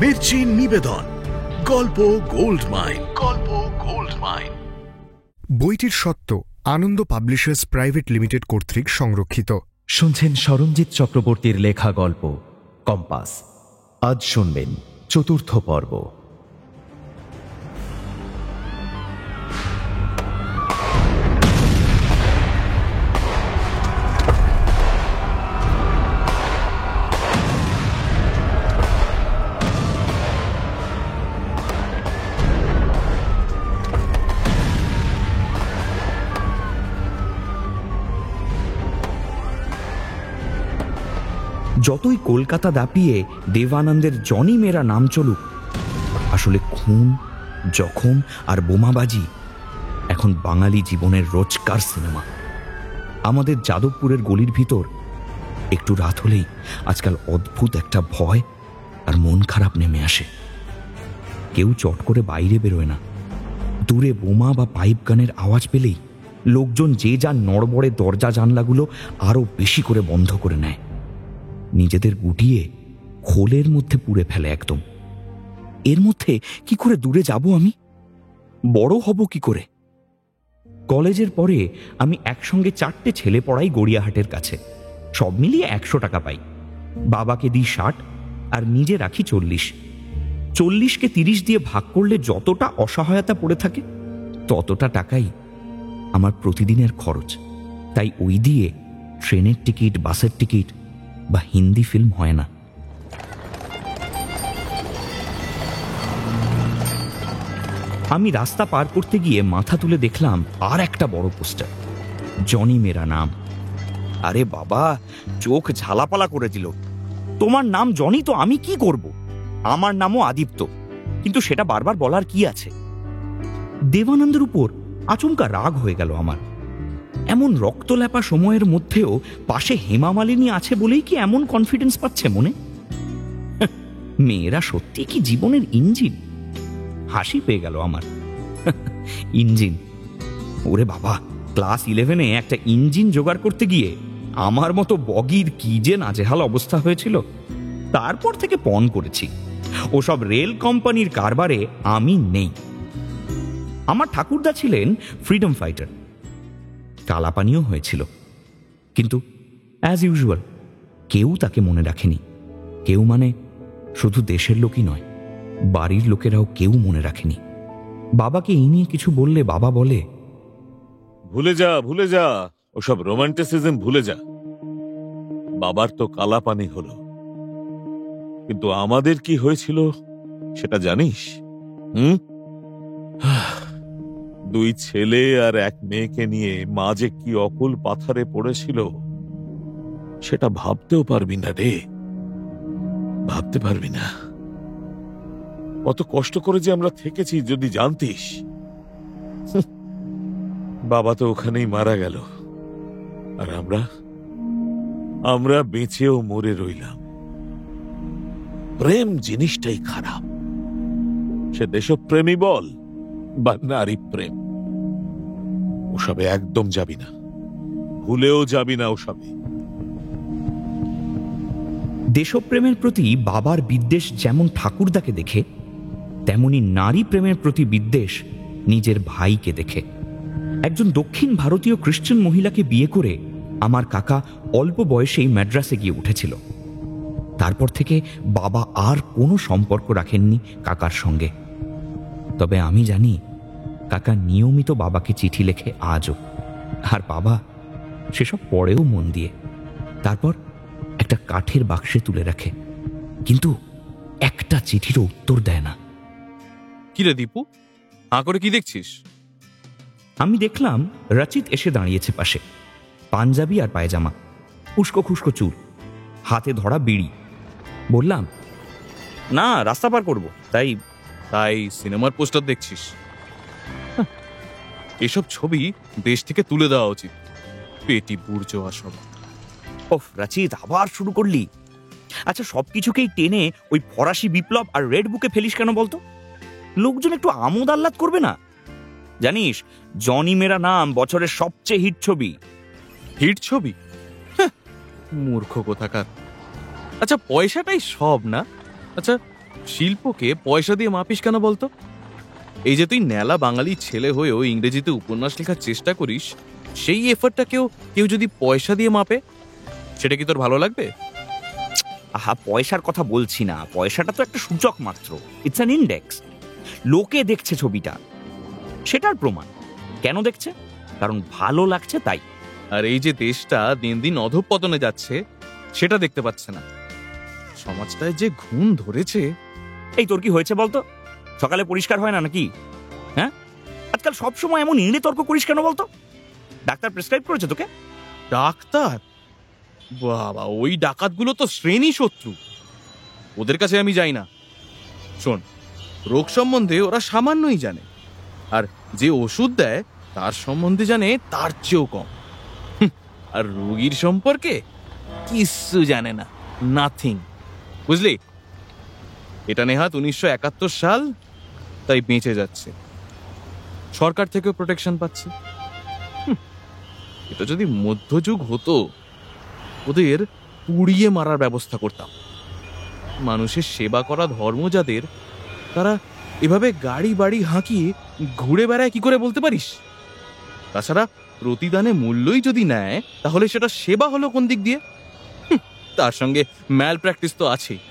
মির্চি নিবেদন, গল্প gold mine. গল্প গোল্ড মাইন। বইটির সত্ত্ব আনন্দ পাবলিশার্স প্রাইভেট লিমিটেড কর্তৃক সংরক্ষিত। শুনছেন সরঞ্জিত চক্রবর্তীর লেখা গল্প কম্পাস। আজ শুনবেন চতুর্থ পর্ব। যতই কলকাতা দাপিয়ে দেবানন্দের জনি মেরা নাম চলুক, আসলে খুন, জখম আর বোমাবাজি এখন বাঙালি জীবনের রোজকার সিনেমা। আমাদের যাদবপুরের গলির ভিতর একটু রাত হলেই আজকাল অদ্ভুত একটা ভয় আর মন খারাপ নেমে আসে। কেউ চট করে বাইরে বেরোয় না। দূরে বোমা বা পাইপ গানের আওয়াজ পেলেই লোকজন যে যার নড়বড়ে দরজা জানলাগুলো আরো বেশি করে বন্ধ করে নেয়, নিজেদের গুটিয়ে খোলের মধ্যে পুড়ে ফেলে একদম। এর মধ্যে কি করে দূরে যাব আমি? বড় হব কি করে? কলেজের পরে আমি একসঙ্গে 4টে ছেলে পড়াই গড়িয়াহাটের কাছে। সব মিলিয়ে 100 টাকা পাই। বাবাকে দিই 60 আর নিজে রাখি 40। 40কে 30 দিয়ে ভাগ করলে যতটা অসহায়তা পড়ে থাকে ততটা টাকাই আমার প্রতিদিনের খরচ। তাই ওই দিয়ে ট্রেনের টিকিট, বাসের টিকিট বা হিন্দি ফিল্ম হয় না। আমি রাস্তা পার করতে গিয়ে মাথা তুলে দেখলাম আর একটা বড় পোস্টার, জনি মেরা নাম। আরে বাবা, চোখ ঝালাপালা করে দিল। তোমার নাম জনি তো আমি কি করব? আমার নামও আদিত্য, কিন্তু সেটা বারবার বলার কি আছে? দেবানন্দের উপর আচমকা রাগ হয়ে গেল আমার। এমন রক্তল্যাপা সময়ের মধ্যেও পাশে হেমা মালিনী আছে বলেই কি এমন কনফিডেন্স পাচ্ছে মনে? মেয়েরা সত্যি কি জীবনের ইঞ্জিন? হাসি পেয়ে গেল আমার। ইঞ্জিন? ওরে বাবা, ক্লাস 11-এ একটা ইঞ্জিন জোগাড় করতে গিয়ে আমার মতো বগির কি যে নাজেহাল অবস্থা হয়েছিল। তারপর থেকে পণ করেছি ওসব রেল কোম্পানির কারবারে আমি নেই। আমার ঠাকুরদা ছিলেন ফ্রিডম ফাইটার, কালাপানিও হয়েছিল, কিন্তু অ্যাজ ইউজুয়াল কেউ তাকে মনে রাখেনি। কেউ মানে শুধু দেশের লোকই নয়, বাড়ির লোকেরাও কেউ মনে রাখেনি। বাবাকে এই নিয়ে কিছু বললে বাবা বলে, ভুলে যা, ভুলে যা, ওসব রোমান্টিসিজম ভুলে যা। বাবার তো কালাপানি হলো, কিন্তু আমাদের কি হয়েছিল সেটা জানিস? দুই ছেলে আর এক মেয়েকে নিয়ে মা যে কি অকুল পাথারে পড়েছিল সেটা ভাবতেও পারবি না রে, ভাবতে পারবি না। কত কষ্ট করে যে আমরা থেকেছি যদি জানতিস। বাবা তো ওখানেই মারা গেল, আর আমরা বেঁচেও মরে রইলাম। প্রেম জিনিসটাই খারাপ, সে দেশপ্রেমী বল বা নারী প্রেম। ওসবে একদম যাবি না, ভুলেও যাবি না ওসবে। দেশপ্রেমের প্রতি বাবার বিদ্বেষ যেমন ঠাকুরদাকে দেখে, তেমনি নারী প্রেমের প্রতি বিদ্বেষ নিজের ভাইকে দেখে। একজন দক্ষিণ ভারতীয় খ্রিস্টান মহিলাকে বিয়ে করে আমার কাকা অল্প বয়সেই ম্যাড্রাসে গিয়ে উঠেছিল। তারপর থেকে বাবা আর কোনো সম্পর্ক রাখেননি কাকার সঙ্গে। তবে আমি জানি কাকা নিয়মিত বাবাকে চিঠি লেখে আজও, আর বাবা সেসব পড়েও মন দিয়ে। তারপর একটা কাঠের বাক্সে তুলে রাখে, কিন্তু একটা চিঠিরও উত্তর দেয় না। কিরে দীপু, হাঁ করে কি দেখছিস? আমি দেখলাম রচিত এসে দাঁড়িয়েছে পাশে, পাঞ্জাবি আর পায়জামা, উস্কো খুস্কো চুল, হাতে ধরা বিড়ি। বললাম, না রাস্তা পার করবো, তাই তাই সিনেমার পোস্টার দেখছিস? এসব ছবি দেশ থেকে তুলে দেওয়া উচিত। পেটি বুর্জোয়া সব। ওফ রচিত, আবার শুরু করলি? আচ্ছা, সবকিছুকেই টেনে ওই ফরাসি বিপ্লব আর রেড বুকে ফেলিস কেন বলতো? লোকজন একটু আমোদ আহ্লাদ করবে না? জানিস, জনি মেরা নাম বছরের সবচেয়ে হিট ছবি। হিট ছবি? মূর্খ কোথাকার। আচ্ছা, পয়সাটাই সব না? আচ্ছা, শিল্পকে পয়সা দিয়ে মাপিস কেন বলতো? এই যে তুই ন্যালা বাঙালি ছেলে হয়েও ইংরেজিতে উপন্যাস লেখার চেষ্টা করিস, সেই এফর্টটা কেউ যদি পয়সা দিয়ে মাপে, সেটা কি তোর ভালো লাগবে? আহা, পয়সার কথা বলছি না, পয়সাটা তো একটা সূচক মাত্র, ইটস অ্যান ইন্ডেক্স। লোকে দেখছে ছবিটা, সেটার প্রমাণ। কেন দেখছে? কারণ ভালো লাগছে তাই। আর এই যে দেশটা দিন দিন অধঃপতনে যাচ্ছে, সেটা দেখতে পাচ্ছে না। সমাজটায় যে ঘুণ ধরেছে। এই তোর কি হয়েছে বলতো? সকালে পরিষ্কার হয় না নাকি? হ্যাঁ, আজকাল সবসময় এমন ইংরে তর্ক করিস কেন বলতো? ডাক্তার প্রেসক্রাইব করেছে তোকে? ডাক্তার? বাবা, ওই ডাকাতগুলো তো শ্রেণী শত্রু, ওদের কাছে আমি যাই না। শোন, রোগ সম্বন্ধে ওরা সামান্যই জানে, আর যে ওষুধ দেয় তার সম্বন্ধে জানে তার চেয়েও কম। আর রোগীর সম্পর্কে কিচ্ছু জানে না, নাথিং। বুঝলি? এটা নেহাত 1971 সাল, তাই বেঁচে যাচ্ছে, সরকার থেকেও প্রোটেকশন পাচ্ছে। এটা যদি মধ্যযুগ হতো, ওদের পুড়িয়ে মারার ব্যবস্থা করতাম। মানুষের সেবা করা ধর্ম যাদের, তারা এভাবে গাড়ি বাড়ি হাঁকিয়ে ঘুরে বেড়ায় কি করে বলতে পারিস? তাছাড়া প্রতিদানে মূল্যই যদি নেয়, তাহলে সেটা সেবা হলো কোন দিক দিয়ে? তার সঙ্গে ম্যাল প্র্যাকটিস তো আছেই।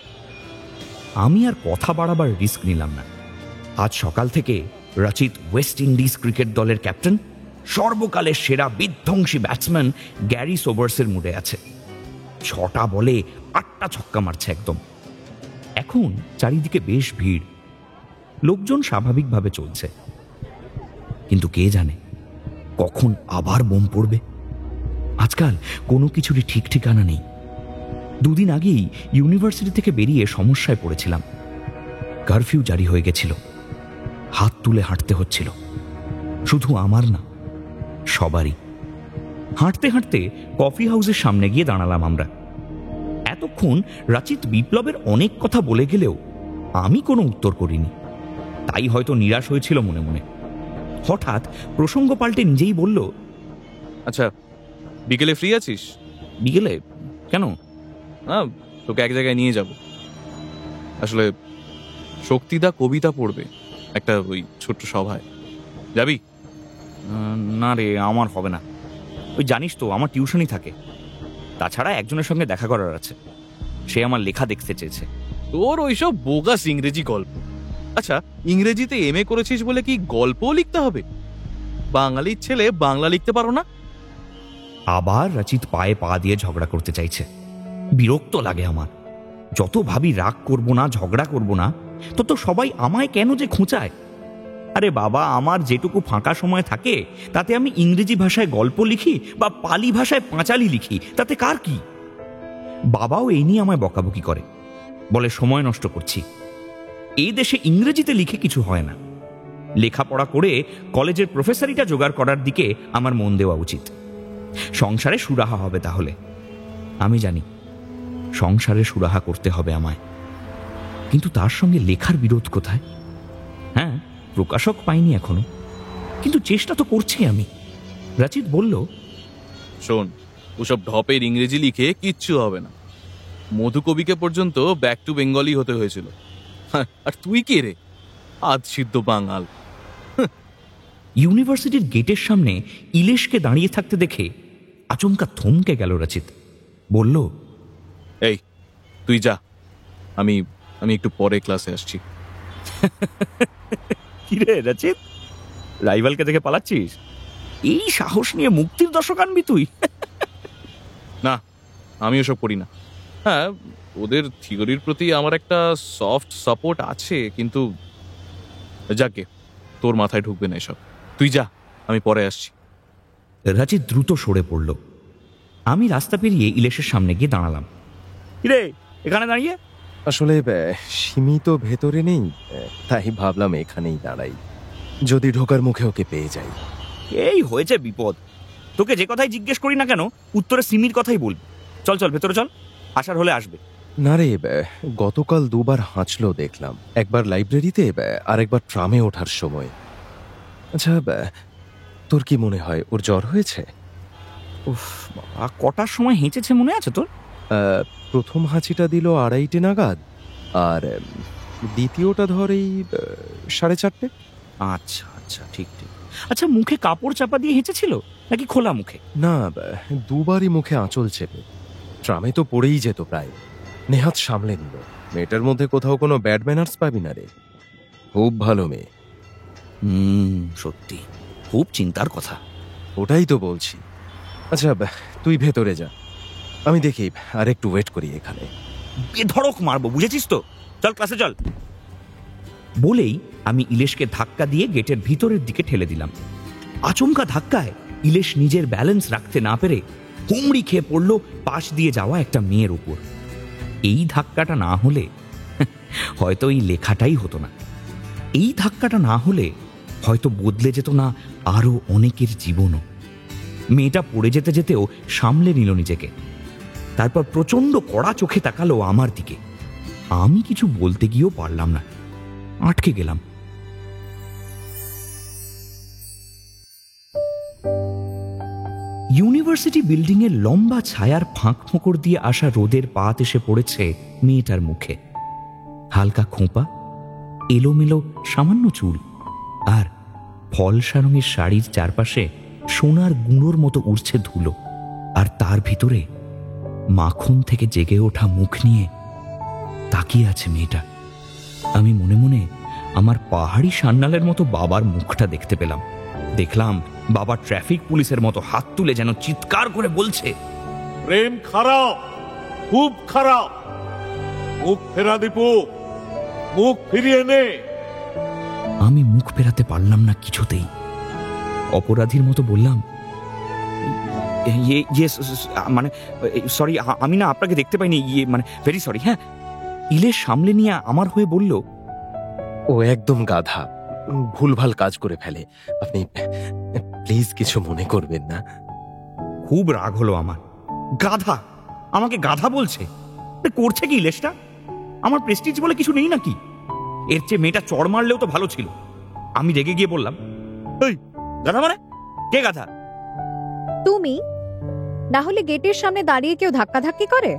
আমি আর কথা বাড়াবার রিস্ক নিলাম না। আজ সকাল থেকে রচিত ওয়েস্ট ইন্ডিজ ক্রিকেট দলের ক্যাপ্টেন, সর্বকালের সেরা বিধ্বংসী ব্যাটসম্যান গ্যারি সোবার্সের মুডে আছে। 6টা বলে 8টা ছক্কা মারছে একদম। এখন চারিদিকে বেশ ভিড়, লোকজন স্বাভাবিকভাবে চলছে, কিন্তু কে জানে কখন আবার বোম পড়বে। আজকাল কোনো কিছুরই ঠিক ঠিকানা নেই। 2 দিন আগেই ইউনিভার্সিটি থেকে বেরিয়ে সমস্যায় পড়েছিলাম। কারফিউ জারি হয়ে গেছিল, হাত তুলে হাঁটতে হচ্ছিল। শুধু আমার না, সবারই। হাঁটতে হাঁটতে কফি হাউসের সামনে গিয়ে দাঁড়ালাম আমরা। এতক্ষণ রচিত বিপ্লবের অনেক কথা বলে গেলেও আমি কোনো উত্তর করিনি, তাই হয়তো নিরাশ হয়েছিল মনে মনে। হঠাৎ প্রসঙ্গ পাল্টে নিজেই বলল, আচ্ছা, বিকেলে ফ্রি আছিস? বিকেলে? কেন? না, তোকে এক জায়গায় নিয়ে যাব। আসলে শক্তিদা কবিতা পড়বে একটা ওই ছোট্ট সভায়, যাবি? না রে, আমার হবে না। ওই জানিস তো, আমার টিউশনই থাকে। তাছাড়া একজনের সঙ্গে দেখা করার আছে, সে আমার লেখা দেখতে চেয়েছে। তোর ওইসব বোগাস ইংরেজি গল্প। আচ্ছা, ইংরেজিতে এমএ করেছিস বলে কি গল্পও লিখতে হবে? বাঙালির ছেলে বাংলা লিখতে পারো না? আবার রচিত পায়ে পা দিয়ে ঝগড়া করতে চাইছে। বিরক্ত লাগে আমার। যত ভাবি রাগ করব না, ঝগড়া করব না, তত সবাই আমায় কেন যে খোঁচায়। আরে বাবা, আমার যেটুকু ফাঁকা সময় থাকে তাতে আমি ইংরেজি ভাষায় গল্প লিখি বা পালি ভাষায় পাঁচালি লিখি, তাতে কার কি? বাবাও এই নিয়ে আমায় বকাবকি করে, বলে সময় নষ্ট করছি। এই দেশে ইংরেজিতে লিখে কিছু হয় না। লেখাপড়া করে কলেজের প্রফেসরিটা জোগাড় করার দিকে আমার মন দেওয়া উচিত। সংসারে সুরাহা হবে তাহলে। আমি জানি সংসারে সুরাহা করতে হবে আমায়, কিন্তু তার সঙ্গে লেখার বিরোধ কোথায়? হ্যাঁ, প্রকাশক পাইনি এখনো, কিন্তু চেষ্টা তো করছি আমি। রচিত বলল, শোন, ওসব ঢপের ইংরেজি লিখে কিচ্ছু হবে না। মধুকবিকে পর্যন্ত ব্যাক টু বেঙ্গলি হতে হয়েছিল, আর তুই কে রে, আধ সিদ্ধ বাঙাল। ইউনিভার্সিটির গেটের সামনে ইলেশকে দাঁড়িয়ে থাকতে দেখে আচমকা থমকে গেল রচিত। বলল, এই তুই যা, আমি একটু পরে ক্লাসে আসছি। কিরে রচিত, রাইভালকে দেখে পালাচ্ছিস? এই সাহস নিয়ে মুক্তির দশক আনবি তুই? না, আমি ওসব করি না। হ্যাঁ, ওদের থিওরির প্রতি আমার একটা সফট সাপোর্ট আছে, কিন্তু যাকে তোর মাথায় ঢুকবে না এসব। তুই যা, আমি পরে আসছি। রচিত দ্রুত সরে পড়ল। আমি রাস্তা পেরিয়ে ইলেশের সামনে গিয়ে দাঁড়ালাম। কিরে, এখানে দাঁড়িয়ে? আসলে সিমি তো ভেতরে নেই, তাই ভাবলাম এখানেই দাঁড়াই, যদি ঢোকার মুখে ওকে পেয়ে যাই। এই হয়েছে বিপদ। তোকে যে কথাই জিজ্ঞেস করি না কেন, উত্তরে সিমির কথাই বলবি। চল চল, ভেতরে চল, আসার হলে আসবে। না রে, গতকাল 2বার হাঁচলো দেখলাম, একবার লাইব্রেরিতে, আর একবার ট্রামে ওঠার সময়। আচ্ছা, তোর কি মনে হয় ওর জ্বর হয়েছে? উফ বাবা, কটার সময় হেঁচেছে মনে আছে তোর? প্রথম হাঁচিটা দিল 2:30 নাগাদ, আর দ্বিতীয়টা ধর এই 4:30। আচ্ছা আচ্ছা, ঠিক ঠিক। আচ্ছা, মুখে কাপড় চাপা দিয়ে হেঁচেছিল নাকি খোলা মুখে? না, দুবারই মুখে আঁচল চেপে। ট্রামে তো পড়েই যেত প্রায়। নেহাত সামলে নিল। মেয়েটার মধ্যে কোথাও কোনো ব্যাড ম্যানার্স পাবি না রে। খুব ভালো মেয়ে। সত্যি খুব চিন্তার কথা। ওটাই তো বলছি। আচ্ছা, তুই ভেতরে যা, আমি দেখি আর একটু ওয়েট করি এখানে। বেধড়ক মারবো, বুঝেছিস তো? চল ক্লাসে চল। বলেই আমি ইলেশকে ধাক্কা দিয়ে গেটের ভিতরের দিকে ঠেলে দিলাম। আচমকা ধাক্কায় ইলেশ নিজের ব্যালেন্স রাখতে না পেরে হুমড়ি খেয়ে পড়ল পাশ দিয়ে যাওয়া একটা মেয়ের উপর। এই ধাক্কাটা না হলে হয়তো এই লেখাটাই হতো না। এই ধাক্কাটা না হলে হয়তো বদলে যেত না আরো অনেকের জীবনও। মেয়েটা পড়ে যেতে যেতেও সামলে নিল নিজেকে। তারপর প্রচন্ড কড়া চোখে তাকালো আমার দিকে। আমি কিছু বলতে গিয়েও পারলাম না, আটকে গেলাম। ইউনিভার্সিটি বিল্ডিং এর লম্বা ছায়ার ফাঁক ফোঁকর দিয়ে আসা রোদের পাত এসে পড়েছে মেয়েটার মুখে। হালকা খোঁপা, এলোমেলো সামান্য চুল, আর ফলসা রঙের শাড়ির চারপাশে সোনার গুঁড়োর মতো উড়ছে ধুলো। আর তার ভিতরে মাখন থেকে জেগে ওঠা মুখ নিয়ে তাকিয়ে আছে মেয়েটা। আমি মনে মনে আমার পাহাড়ি সান্নালের মতো বাবার মুখটা দেখতে পেলাম। দেখলাম বাবা ট্রাফিক পুলিশের মতো হাত তুলে যেন চিৎকার করে বলছে, প্রেম খারাপ, খুব খারাপ। মুখ ফেরা দীপু, মুখ ফিরিয়ে নে। আমি মুখ ফেরাতে পারলাম না কিছুতেই। অপরাধীর মতো বললাম, মানে সরি, আমি না আপনাকে দেখতে পাইনি, মানে ভেরি সরি। হ্যাঁ। ইলেশ সামলে নিয়ে আমার হয়ে বলল, ও একদম গাধা, ভুলভাল কাজ করে ফেলে। আপনি প্লিজ কিছু মনে করবেন না। খুব রাগ হলো আমার। গাধা? আমাকে গাধা বলছে? করছে কি ইলেশটা? আমার প্রেস্টিজ বলে কিছু নেই নাকি? এর চেয়ে মেয়েটা চড় মারলেও তো ভালো ছিল। আমি রেগে গিয়ে বললাম, এই গাধা মানে? কে গাধা? তুমি? না হলে গেটের সামনে দাঁড়িয়ে কেউ ধাক্কাধাক্কি করে?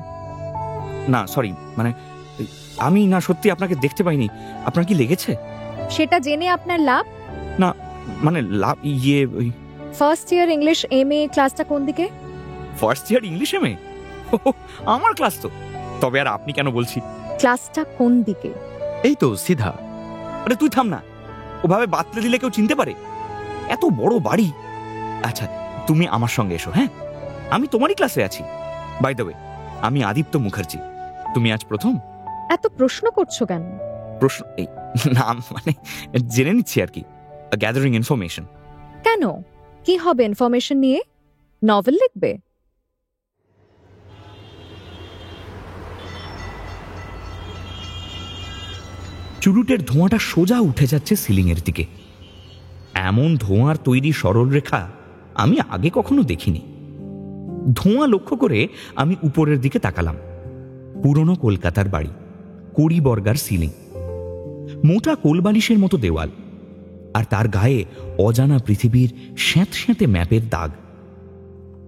না সরি, মানে আমি না সত্যি আপনাকে দেখতে পাইনি। আপনার কি লেগেছে? সেটা জেনে আপনার লাভ? না মানে লাভ ফার্স্ট ইয়ার ইংলিশ এমএ ক্লাসটা কোন দিকে? First year English MA? আমার ক্লাস তো। তবে আর আপনি কেন বলছি? ক্লাসটা কোন দিকে? এই তো সিধা। আরে তুই থাম না, ওভাবে বাতলে দিলে কেউ চিনতে পারে? এত বড় বাড়ি। আচ্ছা তুমি আমার সঙ্গে এসো। হ্যাঁ, আমি তোমারই ক্লাসে আছি। বাই দ্য ওয়ে, আমি আদিত্য মুখার্জি। তুমি আজ প্রথম। এত প্রশ্ন করছো কেন? প্রশ্ন এই না, মানে জেনে নিচ্ছি আর কি, গ্যাদারিং ইনফরমেশন। কেন? কি হবে ইনফরমেশন নিয়ে? নভেল লিখবে? চুরুটের ধোঁয়াটা সোজা উঠে যাচ্ছে সিলিং এর দিকে। এমন ধোঁয়ার তৈরি সরল রেখা আমি আগে কখনো দেখিনি। ধোঁয়া লক্ষ্য করে আমি উপরের দিকে তাকালাম। পুরনো কলকাতার বাড়ি, 20 বর্গার সিলিং, মোটা কোলবালিশের মতো দেওয়াল, আর তার গায়ে অজানা পৃথিবীর স্যাঁতস্যাঁতে ম্যাপের দাগ।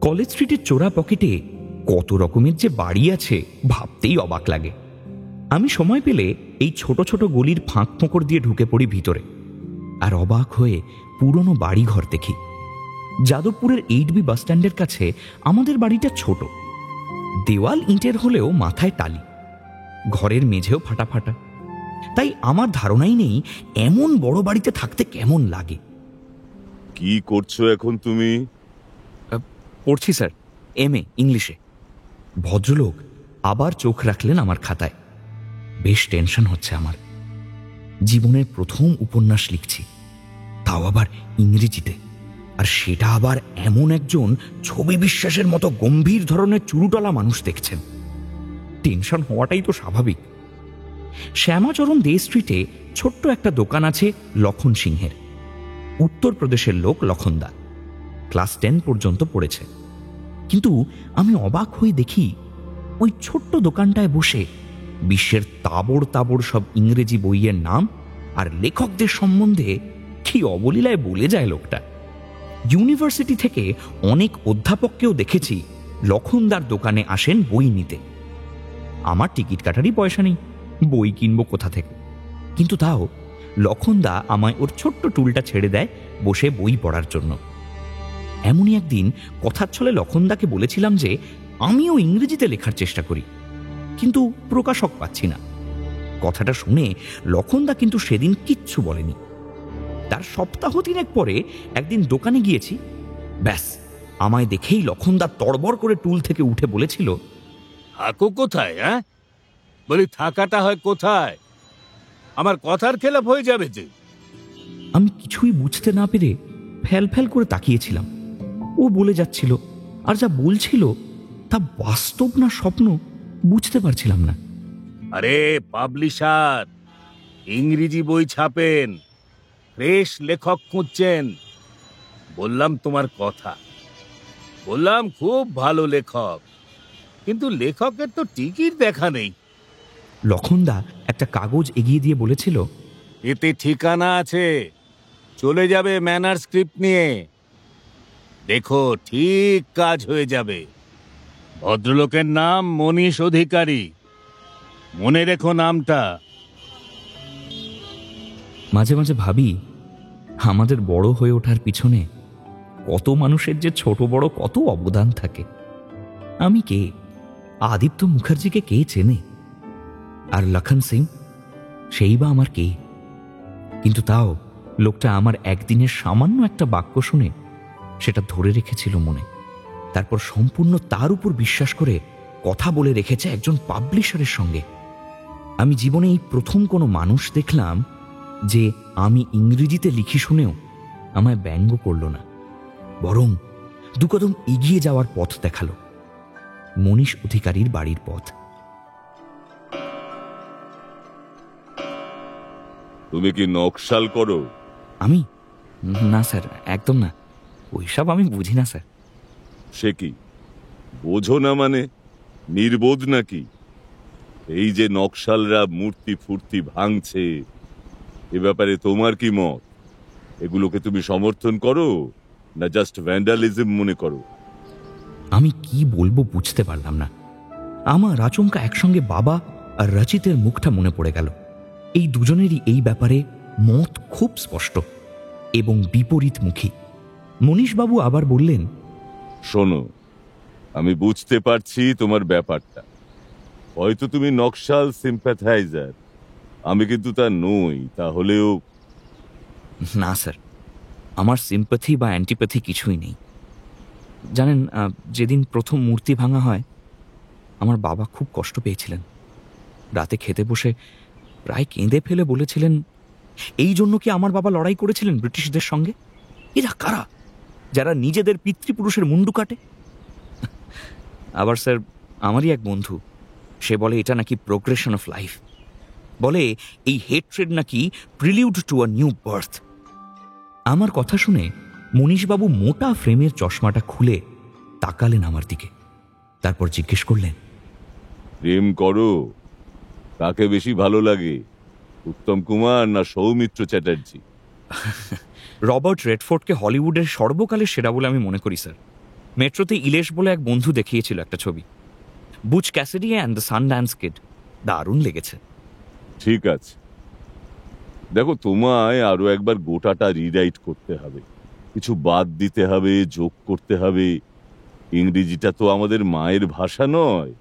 কলেজ স্ট্রিটের চোরা পকেটে কত রকমের যে বাড়ি আছে ভাবতেই অবাক লাগে। আমি সময় পেলে এই ছোট ছোট গলির ফাঁক ফোঁকর দিয়ে ঢুকে পড়ি ভিতরে, আর অবাক হয়ে পুরনো বাড়িঘর দেখি। যাদবপুরের 8B বাস স্ট্যান্ডের কাছে আমাদের বাড়িটা ছোট। দেওয়াল ইটের হলেও মাথায় টালি, ঘরের মেঝেও ফাটা ফাটা। তাই আমার ধারণাই নেই এমন বড় বাড়িতে থাকতে কেমন লাগে। কি করছো এখন তুমি? পড়ছি স্যার, এমএ ইংলিশে। ভদ্রলোক আবার চোখ রাখলেন আমার খাতায়। বেশ টেনশন হচ্ছে আমার। জীবনের প্রথম উপন্যাস লিখছি, তাও আবার ইংরেজিতে, আর সেটা আবার এমন একজন ছবি বিশ্বাসের মতো গম্ভীর ধরনের চুরুটলা মানুষ দেখছেন। টেনশন হওয়াটাই তো স্বাভাবিক। শ্যামাচরণ দে স্ট্রিটে ছোট্ট একটা দোকান আছে লক্ষণ সিংহের। উত্তরপ্রদেশের লোক লক্ষণদা, ক্লাস 10 পর্যন্ত পড়েছে। কিন্তু আমি অবাক হয়ে দেখি ওই ছোট্ট দোকানটায় বসে বিশ্বের তাবড় তাবড় সব ইংরেজি বইয়ের নাম আর লেখকদের সম্বন্ধে কি অবলীলায় বলে যায় লোকটা। ইউনিভার্সিটি থেকে অনেক অধ্যাপককেও দেখেছি লক্ষণদার দোকানে আসেন বই নিতে। আমার টিকিট কাটারই পয়সা নেই, বই কিনবো কোথা থেকে? কিন্তু তাও লক্ষণদা আমায় ওর ছোট্ট টুলটা ছেড়ে দেয় বসে বই পড়ার জন্য। এমনই একদিন কথার ছলে লক্ষণদাকে বলেছিলাম যে আমিও ইংরেজিতে লেখার চেষ্টা করি, কিন্তু প্রকাশক পাচ্ছি না। কথাটা শুনে লক্ষণদা কিন্তু সেদিন কিচ্ছু বলেনি। তার সপ্তাহ 3 পরে একদিন দোকানে গিয়েছি, ব্যাস আমায় দেখেই লক্ষণদা তড়বড় করে টুল থেকে উঠে বলেছিল, থাকো কোথায়? হ্যাঁ বলি, থাকাটা হয় কোথায়? আমার কথার খেলাপ হয়ে যাবে যে। আমি কিছুই বুঝতে না পেরে ফ্যাল ফ্যাল করে তাকিয়েছিলাম। ও বলে যাচ্ছিল, আর যা বলছিল তা বাস্তব না স্বপ্ন বুঝতে পারছিলাম না। আরে পাবলিশার, ইংরেজি বই ছাপেন, ফ্রেশ লেখক খুঁজছেন। বললাম তোমার কথা, বললাম খুব ভালো লেখক, কিন্তু লেখকের তো টিকিট দেখা নেই। লক্ষণদা একটা কাগজ এগিয়ে দিয়ে বলেছিল, এতে ঠিকানা আছে, চলে যাবে ম্যানার স্ক্রিপ্ট নিয়ে, দেখো ঠিক কাজ হয়ে যাবে। ভদ্রলোকের নাম মনীষ অধিকারী, মনে রেখো নামটা। মাঝে মাঝে ভাবি আমাদের বড় হয়ে ওঠার পিছনে কত মানুষের যে ছোট বড় কত অবদান থাকে। আমি কে? আদিত্য মুখার্জিকে কে চেনে? আর লক্ষণ সিং, সেই বা আমার কে? কিন্তু তাও লোকটা আমার একদিনের সামান্য একটা বাক্য শুনে সেটা ধরে রেখেছিল মনে, তারপর সম্পূর্ণ তার উপর বিশ্বাস করে কথা বলে রেখেছে একজন পাবলিশারের সঙ্গে। আমি জীবনে এই প্রথম কোনো মানুষ দেখলাম যে আমি ইংরেজিতে লিখি শুনেও আমায় ব্যঙ্গ করল না, বরং 2 কদম এগিয়ে যাওয়ার পথ দেখালো, মনীষ অধিকারীর বাড়ির পথ। তুমি কি নকশাল করো? আমি? না স্যার, একদম না, ওইসব আমি বুঝি না স্যার। সে কি বোঝো না মানে? নির্বোধ নাকি? এই যে নকশালরা মূর্তি ফুর্তি ভাঙছে, এ ব্যাপারে তোমার কি মত? এগুলোকে তুমি সমর্থন করো না জাস্ট ভ্যান্ডালিজম মনে করো? আমি কি বলবো বুঝতে পারলাম না। আমার আচমকা একসঙ্গে বাবা আর রচিতের মুখটা মনে পড়ে গেল। এই দুজনেরই এই ব্যাপারে মত খুব স্পষ্ট এবং বিপরীতমুখী। মনীষবাবু আবার বললেন, শোনো, আমি বুঝতে পারছি তোমার ব্যাপারটা। হয়তো তুমি নকশাল সিম্প্যাথাইজার, আমি কিন্তু তা নই। তাহলেও না স্যার, আমার সিম্প্যাথি বা অ্যান্টিপ্যাথি কিছুই নেই। জানেন, যেদিন প্রথম মূর্তি ভাঙা হয় আমার বাবা খুব কষ্ট পেয়েছিলেন। রাতে খেতে বসে প্রায় কেঁদে ফেলে বলেছিলেন, এই জন্য কি আমার বাবা লড়াই করেছিলেন ব্রিটিশদের সঙ্গে? এরা কারা যারা নিজেদের পিতৃপুরুষের মুন্ডু কাটে? আবার স্যার, আমারই এক বন্ধু, সে বলে এটা নাকি প্রোগ্রেশন অফ লাইফ, বলে এই হেট্রেড নাকি prelude to a new birth. আমার কথা শুনে মনীষবাবু মোটা ফ্রেমের চশমাটা খুলে তাকালেন আমার দিকে, তারপর জিজ্ঞেস করলেন, প্রেম করো? কাকে বেশি ভালো লাগে, উত্তম কুমার না সৌমিত্র চ্যাটার্জি? রবার্ট রেডফোর্ডকে হলিউডের সর্বকালের সেরা বলে আমি মনে করি স্যার। মেট্রোতে ইলেশ বলে এক বন্ধু দেখিয়েছিল একটা ছবি, Butch Cassidy and the Sundance Kid, দারুণ লেগেছে। ঠিক আছে, দেখো তোমায় আরো একবার গোটাটা রিরাইট করতে হবে, কিছু বাদ দিতে হবে, যোগ করতে হবে। ইংরেজিটা তো আমাদের মায়ের ভাষা নয়,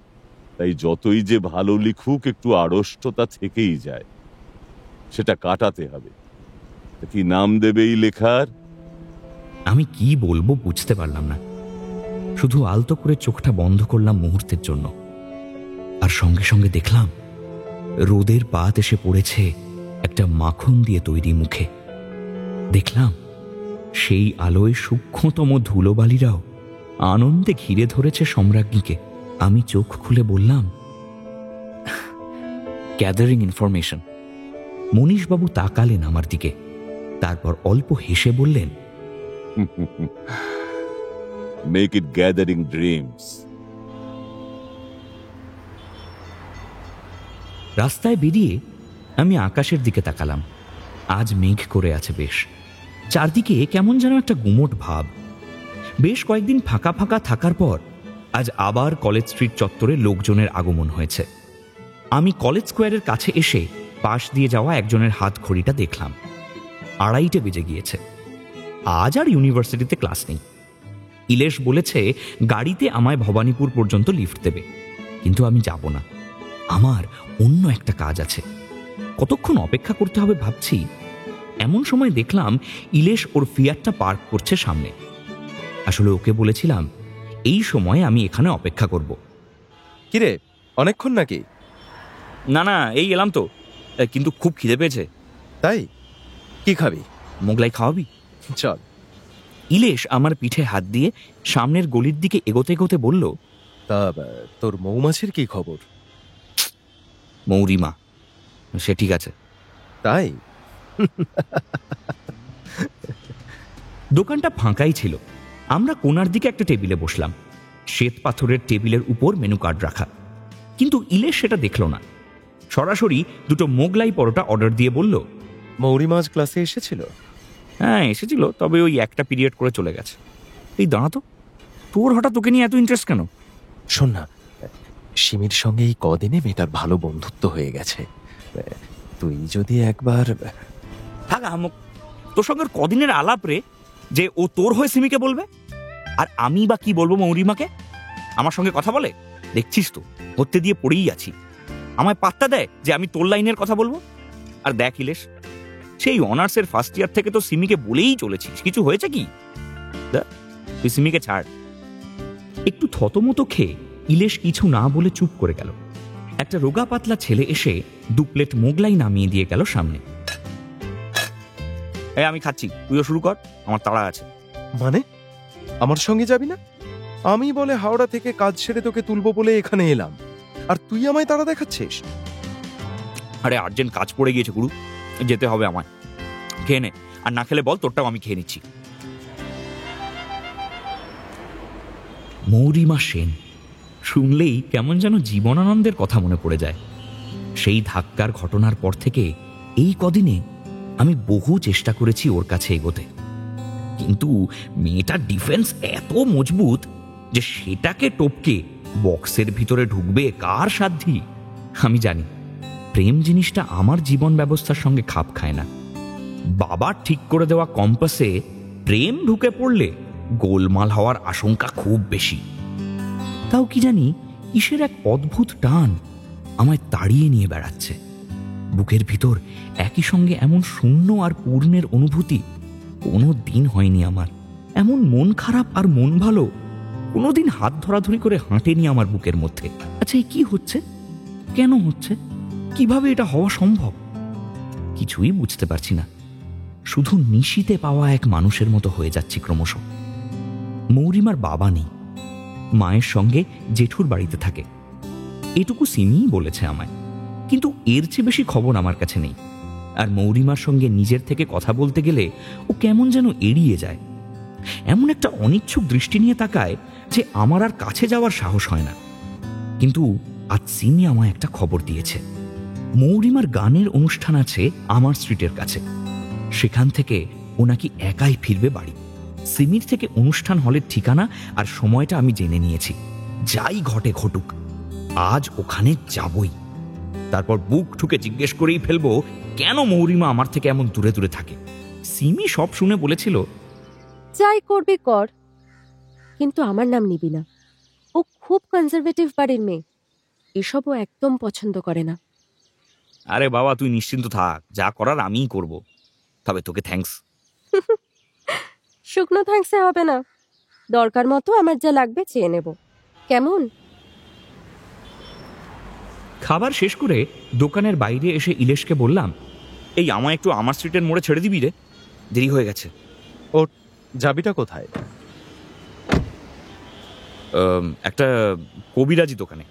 তাই যতই যে ভালো লিখুক একটু আড়ষ্টতা থেকেই যায়, সেটা কাটাতে হবে। কি নাম দেবে এই লেখার? আমি কি বলবো বুঝতে পারলাম না, শুধু আলতো করে চোখটা বন্ধ করলাম মুহূর্তের জন্য। আর সঙ্গে সঙ্গে দেখলাম রোদের পাত এসে পড়েছে একটা মাখন দিয়ে তৈরি মুখে। দেখলাম সেই আলোয় সূক্ষ্মতম ধুলোবালিরাও আনন্দে ঘিরে ধরেছে সম্রাজ্ঞীকে। আমি চোখ খুলে বললাম, গ্যাদারিং ইনফরমেশন। মনীষবাবু তাকালেন আমার দিকে, তারপর অল্প হেসে বললেন, মেক ইট গ্যাদারিং ড্রিমস। রাস্তায় বেরিয়ে আমি আকাশের দিকে তাকালাম। আজ মেঘ করে আছে বেশ, চারদিকে কেমন যেন একটা গুমোট ভাব। বেশ কয়েকদিন ফাঁকা ফাঁকা থাকার পর আজ আবার কলেজ স্ট্রিট চত্বরে লোকজনের আগমন হয়েছে। আমি কলেজ স্কোয়ারের কাছে এসে পাশ দিয়ে যাওয়া একজনের হাত ঘড়িটা দেখলাম। 2:30 বেজে গিয়েছে। আজ আর ইউনিভার্সিটিতে ক্লাস নেই। ইলেশ বলেছে গাড়িতে আমায় ভবানীপুর পর্যন্ত লিফট দেবে, কিন্তু আমি যাব না। আমার অন্য একটা কাজ আছে। কতক্ষণ অপেক্ষা করতে হবে ভাবছি, এমন সময় দেখলাম ইলেশ ওর ফিয়াটটা পার্ক করছে সামনে। আসলে ওকে বলেছিলাম এই সময় আমি এখানে অপেক্ষা করব। কিরে, অনেকক্ষণ নাকি? না না, এই এলাম তো, কিন্তু খুব খিদে পেয়েছে। তাই? কি খাবি? মোগলাই খাওয়াবি? চল। ইলেশ আমার পিঠে হাত দিয়ে সামনের গলির দিকে এগোতে এগোতে বলল, তা তোর মৌমাছির কি খবর? মৌরিমা, সে ঠিক আছে। তাই? দোকানটা ফাঁকাই ছিল। আমরা কোণার দিকে একটা টেবিলে বসলাম। শ্বেত পাথরের টেবিলের উপর মেনু কার্ড রাখা, কিন্তু ইলেশ সেটা দেখল না। সরাসরি 2 মোগলাই পরোটা অর্ডার দিয়ে বলল, মৌরিমা আজ ক্লাসে এসেছিল? হ্যাঁ এসেছিল, তবে ওই একটা পিরিয়ড করে চলে গেছে। এই দাঁড়া তো, তোর হঠাৎ তোকে নিয়ে এত ইন্টারেস্ট কেন? শোন না, সিমির সঙ্গে এই কদিনে মেয়েটার ভালো বন্ধুত্ব হয়ে গেছে। তুই যদি একবার... থাক আমক, তোর সঙ্গে কদিনের আলাপ রে যে ও তোর হয়ে সিমিকে বলবে? আর আমি বা কি বলবো মৌরিমাকে? আমার সঙ্গে কথা বলে দেখছিস তো, হতে দিয়ে পড়েই আছি। আমায় পাত্তা দেয় যে আমি তোর লাইনের কথা বলবো? আর দেখ ইলেশ, সেই অনার্সের ফার্স্ট ইয়ার থেকে তো সিমিকে বলেই চলেছিস, কিছু হয়েছে কি? তুই সিমিকে ছাড়। একটু থতমতো খেয়ে ইলেশ কিছু না বলে চুপ করে গেল। একটা রোগা পাতলা ছেলে এসে 2 প্লেট মোগলাই নামিয়ে দিয়ে গেল সামনে। আমি খাচ্ছি, তুইও শুরু কর, আমার তাড়া আছে। মানে আমার সঙ্গে যাবি না? আমি বলে হাওড়া থেকে কাজ ছেড়ে তোকে তুলবো বলে এখানে এলাম, আর তুই আমায় তাড়া দেখাচ্ছিস? আরে আর্জেন্ট কাজ পড়ে গিয়েছে গুরু, যেতে হবে আমায়। খেয়ে নে, আর না খেলে বল তোরটাও আমি খেয়ে নিচ্ছি। মৌরিমা সেন শুনলেই কেমন যেন জীবনানন্দের কথা মনে পড়ে যায়। সেই ধাক্কার ঘটনার পর থেকে এই কদিনে আমি বহু চেষ্টা করেছি ওর কাছে এগোতে, কিন্তু মেয়েটার ডিফেন্স এত মজবুত যে সেটাকে টপকে বক্সের ভিতরে ঢুকবে কার সাধ্যি? আমি জানি প্রেম জিনিসটা আমার জীবন ব্যবস্থার সঙ্গে খাপ খায় না। বাবার ঠিক করে দেওয়া কম্পাসে প্রেম ঢুকে পড়লে গোলমাল হওয়ার আশঙ্কা খুব বেশি। তাও কি জানি কিসের এক অদ্ভুত টান আমায় তাড়িয়ে নিয়ে বেড়াচ্ছে। বুকের ভিতর একই সঙ্গে এমন শূন্য আর পূর্ণের অনুভূতি কোনো দিন হয়নি আমার। এমন মন খারাপ আর মন ভালো কোনোদিন হাত ধরাধরি করে হাঁটেনি আমার বুকের মধ্যে। আচ্ছা, এই কি হচ্ছে? কেন হচ্ছে? কিভাবে এটা হওয়া সম্ভব? কিছুই বুঝতে পারছি না। শুধু নিশিতে পাওয়া এক মানুষের মতো হয়ে যাচ্ছি ক্রমশ। মৌরিমার বাবা নেই, মায়ের সঙ্গে জেঠুর বাড়িতে থাকে, এটুকু সিমিই বলেছে আমায়, কিন্তু এর চেয়ে বেশি খবর আমার কাছে নেই। আর মৌরিমার সঙ্গে নিজের থেকে কথা বলতে গেলে ও কেমন যেন এড়িয়ে যায়, এমন একটা অনিচ্ছুক দৃষ্টি নিয়ে তাকায় যে আমার আর কাছে যাওয়ার সাহস হয় না। কিন্তু আজ সিমি আমায় একটা খবর দিয়েছে। মৌরিমার গানের অনুষ্ঠান আছে আমার স্ট্রিটের কাছে, সেখান থেকে ও নাকি একাই ফিরবে বাড়ি। সিমির থেকে অনুষ্ঠান হলের ঠিকানা আর সময়টা আমি জেনে নিয়েছি। যাই ঘটে ঘটুক, আজ ওখানে যাবই। তারপর বুক ঠুকে জিজ্ঞেস করেই ফেলবো কেন মৌরিমা আমার থেকে এমন দূরে দূরে থাকে। সিমি সব শুনে বলেছিল, যাই করবে কর, কিন্তু আমার নাম নিবি না। ও খুব কনজারভেটিভ বাড়ির মেয়ে, এসব ও একদম পছন্দ করে না। আরে বাবা, তুই নিশ্চিন্ত থাক, যা করার আমিই করব। তবে তোকে থ্যাঙ্কস। শুকনো থ্যাঙ্কসে হবে না, দরকার মতো আমার যা লাগবে চেয়ে নেব, কেমন? খাবার শেষ করে দোকানের বাইরে এসে ইলেশকে বললাম, এই আমায় একটু আমার স্ট্রিটের মোড়ে ছেড়ে দিবি রে, দেরি হয়ে গেছে। ওর যাবিটা কোথায়? একটা কবিরাজি দোকানে,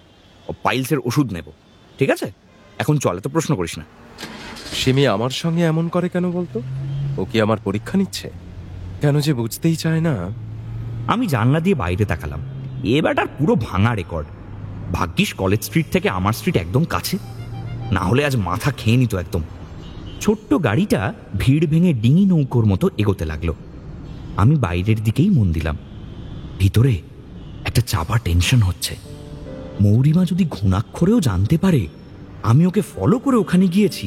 ও পাইলসের ওষুধ নেব। ঠিক আছে, এখন চল, তো প্রশ্ন করিস না। সিমি আমার সঙ্গে এমন করে কেন বলতো? ও কি আমার পরীক্ষা নিচ্ছে? কেন যে বুঝতেই চায় না। আমি জানলা দিয়ে বাইরে তাকালাম। এবারটার পুরো ভাঙা রেকর্ড। ভাগ্যিস কলেজ স্ট্রিট থেকে আমার স্ট্রিট একদম কাছে, না হলে আজ মাথা খেয়ে নিত একদম। ছোট্ট গাড়িটা ভিড় ভেঙে ডিঙি নৌকোর মতো এগোতে লাগলো। আমি বাইরের দিকেই মন দিলাম। ভিতরে একটা চাপা টেনশন হচ্ছে। মৌরিমা যদি ঘুণাক্ষরেও জানতে পারে আমি ওকে ফলো করে ওখানে গিয়েছি,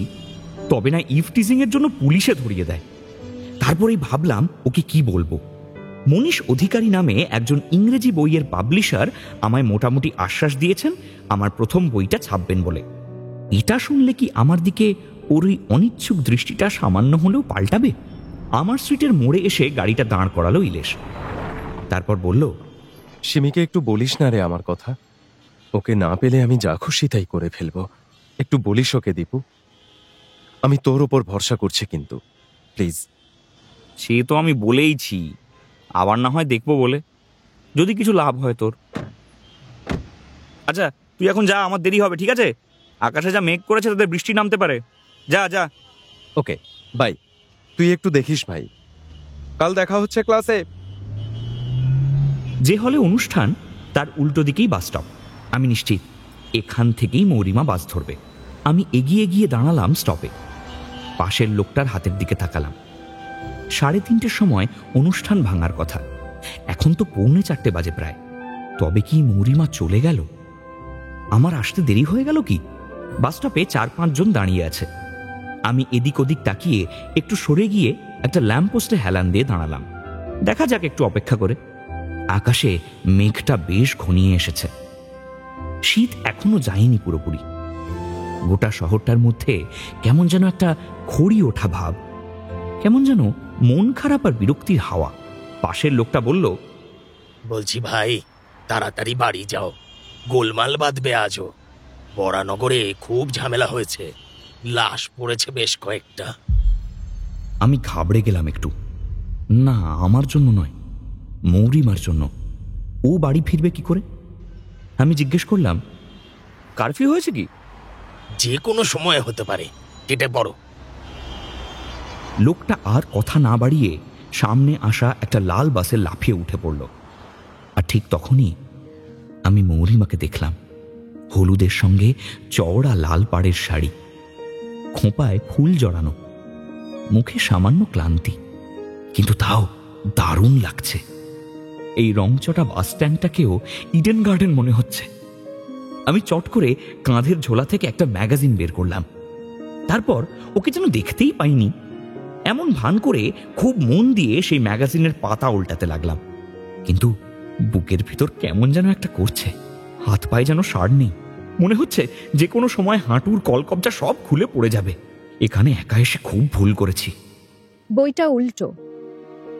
তবে না ইভটিজিং এর জন্য পুলিশে ধরিয়ে দেয়। তারপরেই ভাবলাম ওকে কি বলবো। মনীষ অধিকারী নামে একজন ইংরেজি বইয়ের পাবলিশার আমায় মোটামুটি আশ্বাস দিয়েছেন আমার প্রথম বইটা ছাপবেন বলে। এটা শুনলে কি আমার দিকে ওর ওই অনিচ্ছুক দৃষ্টিটা সামান্য হলেও পাল্টাবে? আমার স্ট্রিটের মোড়ে এসে গাড়িটা দাঁড় করালো ইলেশ। তারপর বলল, সিমিকে একটু বলিস না রে আমার কথা। ওকে না পেলে আমি যা খুশি তাই করে ফেলবো। একটু বলিস ওকে দীপু। আমি তোর ওপর ভরসা করছি কিন্তু, প্লিজ। সে তো আমি বলেইছি, আবার না হয় দেখবো বলে, যদি কিছু লাভ হয় তোর। আচ্ছা তুই এখন যা, আমার দেরি হবে, ঠিক আছে? আকাশে যা মেঘ করেছে তাদের বৃষ্টি নামতে পারে। যা যা। Okay bye. তুই একটু দেখিস ভাই। কাল দেখা হচ্ছে ক্লাসে। যে হলে অনুষ্ঠান তার উল্টো দিকেই বাস স্টপ। আমি নিশ্চিত এখান থেকেই মৌরিমা বাস ধরবে। আমি এগিয়ে গিয়ে দাঁড়ালাম স্টপে। পাশের লোকটার হাতের দিকে তাকালাম। 3:30 সময় অনুষ্ঠান ভাঙার কথা। এখন তো 3:45 বাজে প্রায়। তবে কি মৌরিমা চলে গেল? আমার আসতে দেরি হয়ে গেল কি? বাস স্টপে 4-5 জন দাঁড়িয়ে আছে। আমি এদিক ওদিক তাকিয়ে একটু সরে গিয়ে একটা ল্যাম্পপোস্টে হেলান দিয়ে দাঁড়ালাম। দেখা যাক একটু অপেক্ষা করে। আকাশে মেঘটা বেশ ঘনিয়ে এসেছে। শীত এখনো যায়নি পুরোপুরি। গোটা শহরটার মধ্যে কেমন যেন একটা খড়ি ওঠা ভাব, কেমন যেন মন খারাপ আর বিরক্তির হাওয়া। পাশের লোকটা বলল, বলছি ভাই, তাড়াতাড়ি বাড়ি যাও, গোলমাল বাঁধবে আজও। বরানগরে খুব ঝামেলা হয়েছে, লাশ পড়েছে বেশ কয়েকটা। আমি ঘাবড়ে গেলাম একটু। না, আমার জন্য নয়, মৌরিমার জন্য। ও বাড়ি ফিরবে কি করে? আমি জিজ্ঞেস করলাম, কারফিউ হয়েছে কি? যে কোনো সময় হতে পারে, কেটে পড়ো। লোকটা আর কথা না বাড়িয়ে সামনে আসা একটা লাল বাসে লাফিয়ে উঠে পড়ল। আর ঠিক তখনই আমি মৌরিমাকে দেখলাম। হলুদের সঙ্গে চওড়া লাল পাড়ের শাড়ি, খোঁপায় ফুল জড়ানো, মুখে সামান্য ক্লান্তি, কিন্তু তাও দারুণ লাগছে। এই রংচটা বাস স্ট্যান্ডটাকেও ইডেন গার্ডেন মনে হচ্ছে। আমি চট করে কাঁধের ঝোলা থেকে একটা ম্যাগাজিন বের করলাম। তারপর ওকে যেন দেখতেই পাইনি এমন ভান করে খুব মন দিয়ে সেই ম্যাগাজিনের পাতা উল্টাতে লাগলাম। কিন্তু বুকের ভিতর কেমন যেন একটা করছে। হাত পায়ে যেন সার নেই। মনে হচ্ছে যে কোনো সময় হাঁটুর কলকবজা সব খুলে পড়ে যাবে। এখানে একা এসে খুব ভুল করেছি। বইটা উল্টো।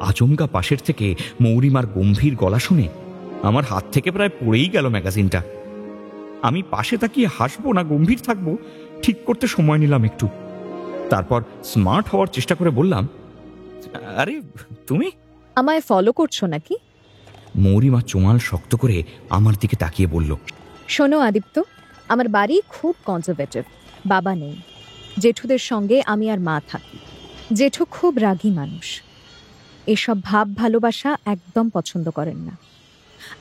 আচমকা পাশের থেকে মৌরিমার গম্ভীর গলা শুনে আমার হাত থেকে প্রায় পড়েই গেল ম্যাগাজিনটা। আমি পাশে তাকিয়ে হাসবো না গম্ভীর থাকবো ঠিক করতে সময় নিলাম একটু। তারপর স্মার্ট হওয়ার চেষ্টা করে বললাম, আরে তুমি আমায় ফলো করছো নাকি? মৌরিমা চোঙাল শক্ত করে আমার দিকে তাকিয়ে বলল, শোনো আদিত্য, আমার বাড়ি খুব কনজারভেটিভ। বাবা নেই, জেঠুদের সঙ্গে আমি আর মা থাকি। জেঠু খুব রাগী মানুষ, এসব ভাব ভালোবাসা একদম পছন্দ করেন না।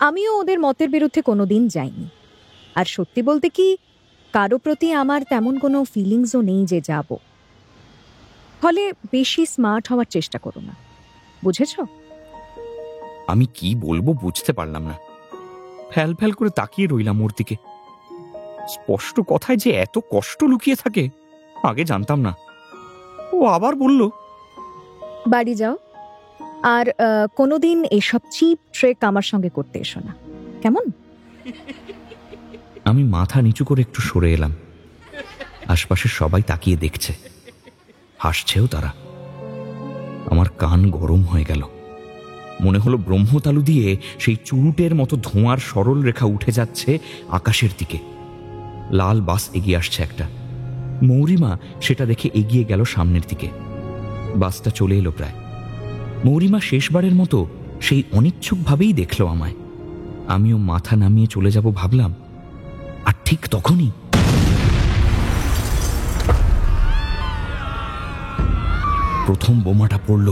আমিও ওদের মতের বিরুদ্ধে কোনোদিন যাইনি। আর সত্যি বলতে কি, কারো প্রতি আমার তেমন কোনো ফিলিংসও নেই যে যাব। ফলে বেশি স্মার্ট হওয়ার চেষ্টা করো না, বুঝেছ? আমি কি বলবো বুঝতে পারলাম না। ফ্যাল ফ্যাল করে তাকিয়ে রইলাম ওর দিকে। স্পষ্ট কথায় যে এত কষ্ট লুকিয়ে থাকে আগে জানতাম না। ও আবার বলল, বাড়ি যাও, আর কোনোদিন এসব চিপ ট্রেক আমার সঙ্গে করতে এসো না, কেমন? আমি মাথা নিচু করে একটু সরে এলাম। আশপাশের সবাই তাকিয়ে দেখছে, হাসছেও তারা। আমার কান গরম হয়ে গেল। মনে হলো ব্রহ্মতালু দিয়ে সেই চুরুটের মতো ধোঁয়ার সরল রেখা উঠে যাচ্ছে আকাশের দিকে। লাল বাস এগিয়ে আসছে একটা। মৌরিমা সেটা দেখে এগিয়ে গেল সামনের দিকে। বাসটা চলে এলো প্রায়। মৌরিমা শেষবারের মতো সেই অনিচ্ছুকভাবেই দেখল আমায়। আমিও মাথা নামিয়ে চলে যাব ভাবলাম, আর ঠিক তখনই প্রথম বোমাটা পড়ল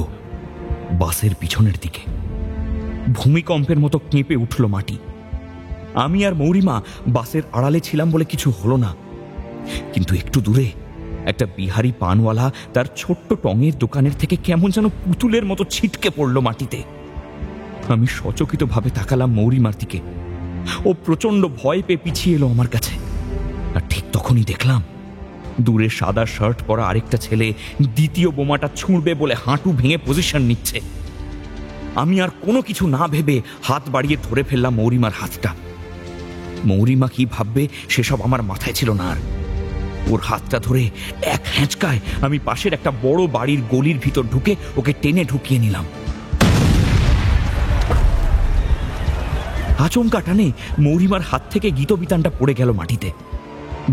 বাসের পিছনের দিকে। ভূমিকম্পের মতো কেঁপে উঠল মাটি। আমি আর মৌরিমা বাসের আড়ালে ছিলাম বলে কিছু হলো না, কিন্তু একটু দূরে একটা বিহারি পানওয়ালা তার ছোট্ট টঙের দোকানের থেকে কেমন যেন পুতুলের মতো ছিটকে পড়ল মাটিতে। আমি সচকিতভাবে তাকালাম মৌরিমার দিকে। ও প্রচন্ড ভয় পেয়ে পিছিয়ে এলো আমার কাছে। আর ঠিক তখনই দেখলাম দূরে সাদা শার্ট পরা আরেকটা ছেলে দ্বিতীয় বোমাটা ছুঁড়বে বলে হাঁটু ভেঙে পজিশন নিচ্ছে। আমি আর কোনো কিছু না ভেবে হাত বাড়িয়ে ধরে ফেললাম মৌরিমার হাতটা। মৌরিমা কি ভাববে সেসব আমার মাথায় ছিল না আর। ওর হাতটা ধরে এক হ্যাঁচকায় আমি পাশের একটা বড় বাড়ির গলির ভিতর ঢুকে ওকে টেনে ঢুকিয়ে নিলাম। আচমকা টানে মৌরিমার হাত থেকে গীতবিতানটা পড়ে গেল মাটিতে।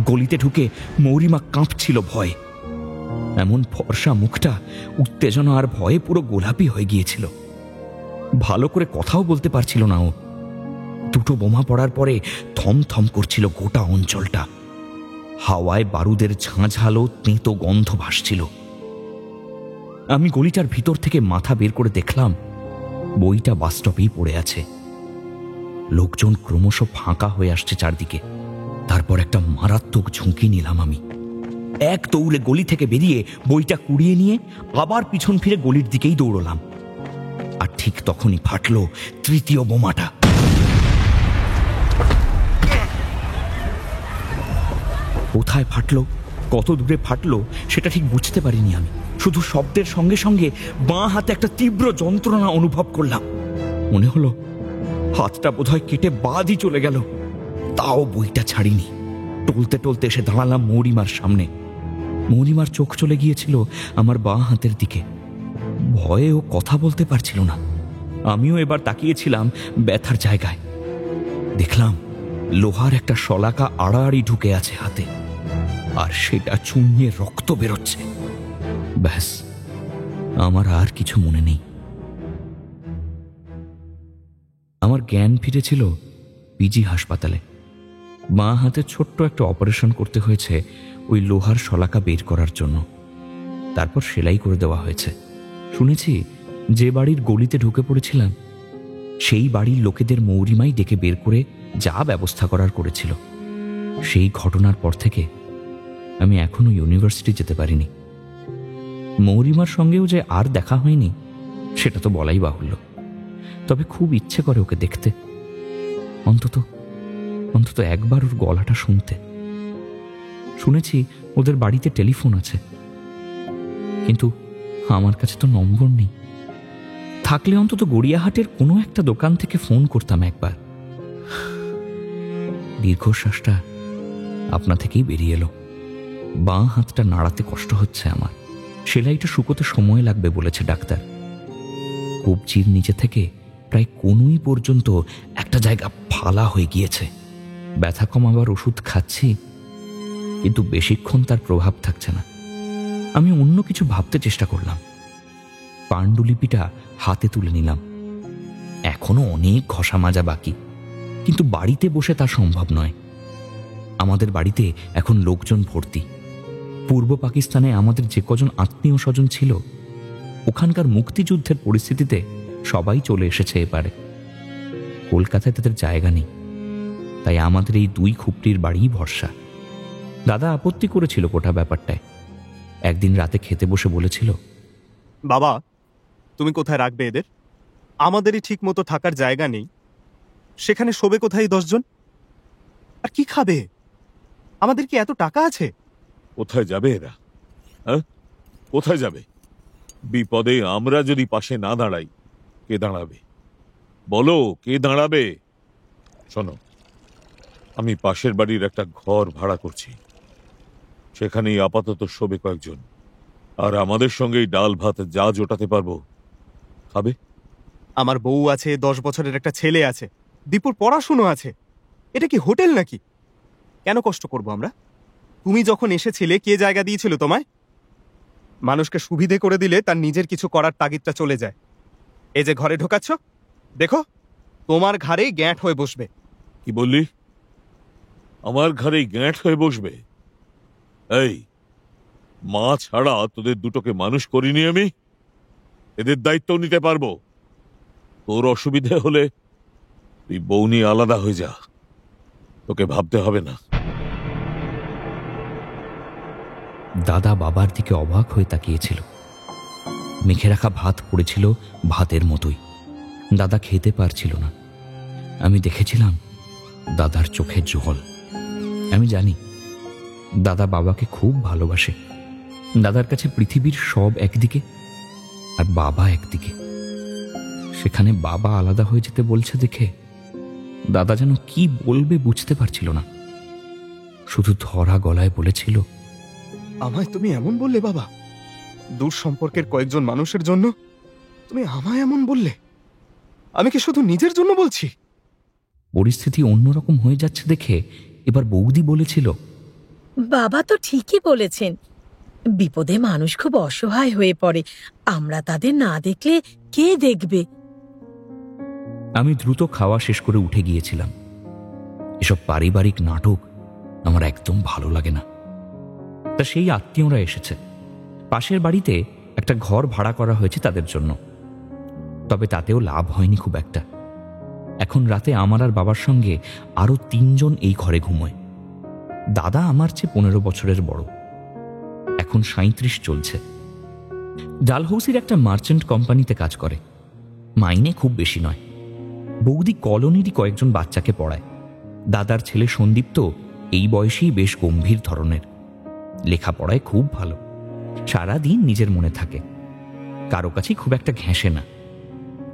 গলিতে ঢুকে মৌরিমা কাঁপছিল ভয়ে। এমন ফর্সা মুখটা উত্তেজনা আর ভয়ে পুরো গোলাপি হয়ে গিয়েছিল। ভালো করে কথাও বলতে পারছিল না ও। দুটো বোমা পড়ার পরে থমথম করছিল গোটা অঞ্চলটা। হাওয়ায় বারুদের ঝাঁঝালো তেঁতো গন্ধ ভাসছিল। আমি গলিটার ভিতর থেকে মাথা বের করে দেখলাম বইটা বাসস্টপেই পড়ে আছে। লোকজন ক্রমশ ফাঁকা হয়ে আসছে চারদিকে। তারপর একটা মারাত্মক ঝুঁকি নিলাম আমি। এক দৌড়ে গলি থেকে বেরিয়ে বইটা কুড়িয়ে নিয়ে আবার পিছন ফিরে গলির দিকেই দৌড়লাম। আর ঠিক তখনই ফাটল তৃতীয় বোমাটা। কোথায় ফাটলো, কত দূরে ফাটলো সেটা ঠিক বুঝতে পারিনি আমি। শুধু শব্দের সঙ্গে সঙ্গে বাঁ হাতে একটা তীব্র যন্ত্রণা অনুভব করলাম। মনে হলো হাতটা বোধহয় কেটে বাদই চলে গেল। তাও বইটা ছাড়িনি। টলতে টলতে এসে দাঁড়ালাম মৌরিমার সামনে। মৌরিমার চোখ চলে গিয়েছিল আমার বাঁ হাতের দিকে। ভয়ে ও কথা বলতে পারছিল না। আমিও এবার তাকিয়েছিলাম ব্যথার জায়গায়। দেখলাম লোহার একটা শলাকা আড়াআড়ি ঢুকে আছে হাতে, আর সেটা চুইয়ে রক্ত বেরোচ্ছে। ব্যাস, আমার আর কিছু মনে নেই। আমার জ্ঞান ফিরেছিল পিজি হাসপাতালে। বাঁ হাতে ছোট্ট একটা অপারেশন করতে হয়েছে ওই লোহার শলাকা বের করার জন্য। তারপর সেলাই করে দেওয়া হয়েছে। শুনেছি যে বাড়ির গলিতে ঢুকে পড়েছিলাম সেই বাড়ির লোকেদের মৌরিমাই ডেকে বের করে যা ব্যবস্থা করার করেছিল। সেই ঘটনার পর থেকে আমি এখনো ইউনিভার্সিটি যেতে পারিনি। মৌরিমার সঙ্গেও যে আর দেখা হয়নি সেটা তো বলাই বাহুল্য। তবে খুব ইচ্ছে করে ওকে দেখতে, অন্তত একবার ওর গলাটা শুনতে। শুনেছি ওদের বাড়িতে টেলিফোন আছে, কিন্তু আমার কাছে তো নম্বর নেই। থাকলে অন্তত গড়িয়াহাটের কোনো একটা দোকান থেকে ফোন করতাম একবার। দীর্ঘশ্বাসটা আপনা থেকেই বেরিয়ে এলো। বাঁ হাতটা নাড়াতে কষ্ট হচ্ছে আমার। সেলাইটা শুকোতে সময় লাগবে বলেছে ডাক্তার। কবজির নিচে থেকে প্রায় কনুই পর্যন্ত একটা জায়গা ফালা হয়ে গিয়েছে। ব্যথা কমাবার ওষুধ খাচ্ছি, কিন্তু বেশিক্ষণ তার প্রভাব থাকছে না। আমি অন্য কিছু ভাবতে চেষ্টা করলাম। পাণ্ডুলিপিটা হাতে তুলে নিলাম। এখনো অনেক ঘষা মাজা বাকি, কিন্তু বাড়িতে বসে তা সম্ভব নয়। আমাদের বাড়িতে এখন লোকজন ভর্তি। পূর্ব পাকিস্তানে আমাদের যে কজন আত্মীয় স্বজন ছিল, ওখানকার মুক্তিযুদ্ধের পরিস্থিতিতে সবাই চলে এসেছে এবারে। কলকাতায় তাদের জায়গা নেই, তাই আমাদের এই দুই খুপড়ির বাড়িই ভরসা। দাদা আপত্তি করেছিল গোটা ব্যাপারটায়। একদিন রাতে খেতে বসে বলেছিল, বাবা, তুমি কোথায় রাখবে এদের? আমাদেরই ঠিক মতো থাকার জায়গা নেই, সেখানে শোবে কোথায় 10 জন? আর কি খাবে? আমাদের কি এত টাকা আছে? কোথায় যাবে এরা? হ্যাঁ, কোথায় যাবে? বিপদে আমরা যদি পাশে না দাঁড়াই, কে দাঁড়াবে? বলো, কে দাঁড়াবে? শোনো, আমি পাশের বাড়ির একটা ঘর ভাড়া করছি। সেখানেই আপাতত শোবে কয়েকজন। আর আমাদের সঙ্গেই ডাল ভাত যা জোটাতে পারবো খাবে। আমার বউ আছে, 10 বছরের একটা ছেলে আছে, দীপুর পড়াশুনো আছে। এটা কি হোটেল নাকি? কেন কষ্ট করব আমরা? তুমি যখন এসেছিলে কে জায়গা দিয়েছিল তোমায়? মানুষকে সুবিধে করে দিলে তার নিজের কিছু করার তাগিদটা চলে যায়। এই যে ঘরে ঢোকাচ্ছ, দেখো তোমার ঘাড়েই গ্যাঁট হয়ে বসবে। কি বললি? আমার ঘাড়েই গ্যাঁট হয়ে বসবে? এই, মা ছাড়া তোদের দুটোকে মানুষ করিনি আমি? এদের দায়িত্ব নিতে পারবো। তোর অসুবিধে হলে তুই বউ নিয়ে আলাদা হয়ে যা, তোকে ভাবতে হবে না। দাদা বাবার দিকে অবাক হয়ে তাকিয়েছিল। মেখে রাখা ভাত পড়েছিল ভাতের মতোই। দাদা খেতে পারছিল না। আমি দেখেছিলাম দাদার চোখে জল। আমি জানি দাদা বাবাকে খুব ভালোবাসে। দাদার কাছে পৃথিবীর সব একদিকে আর বাবা একদিকে। সেখানে বাবা আলাদা হয়ে যেতে বলছে দেখে দাদা যেন কি বলবে বুঝতে পারছিল না, শুধু ধরা গলায় বলেছিল, আমায় তুমি এমন বললে বাবা? দূর সম্পর্কের কয়েকজন মানুষের জন্য তুমি আমায় এমন বললে? আমি কি শুধু নিজের জন্য বলছি? পরিস্থিতি অন্যরকম হয়ে যাচ্ছে দেখে এবার বৌদি বলেছিল, বাবা তো ঠিকই বলেছেন, বিপদে মানুষ খুব অসহায় হয়ে পড়ে, আমরা তাদের না দেখলে কে দেখবে? আমি দ্রুত খাওয়া শেষ করে উঠে গিয়েছিলাম। এসব পারিবারিক নাটক আমার একদম ভালো লাগে না। তা সেই আত্মীয়রা এসেছে। পাশের বাড়িতে একটা ঘর ভাড়া করা হয়েছে তাদের জন্য, তবে তাতেও লাভ হয়নি খুব একটা। এখন রাতে আমার আর বাবার সঙ্গে আরো 3 জন এই ঘরে ঘুমোয়। দাদা আমার চেয়ে 15 বছরের বড়, এখন 37 চলছে। ডালহৌসির একটা মার্চেন্ট কোম্পানিতে কাজ করে, মাইনে খুব বেশি নয়। বৌদি কলোনিরই কয়েকজন বাচ্চাকে পড়ায়। দাদার ছেলে সন্দীপ তো এই বয়সেই বেশ গম্ভীর ধরনের, লেখাপড়ায় খুব ভালো, সারাদিন নিজের মনে থাকে, কারো কাছেই খুব একটা ঘেঁষে না।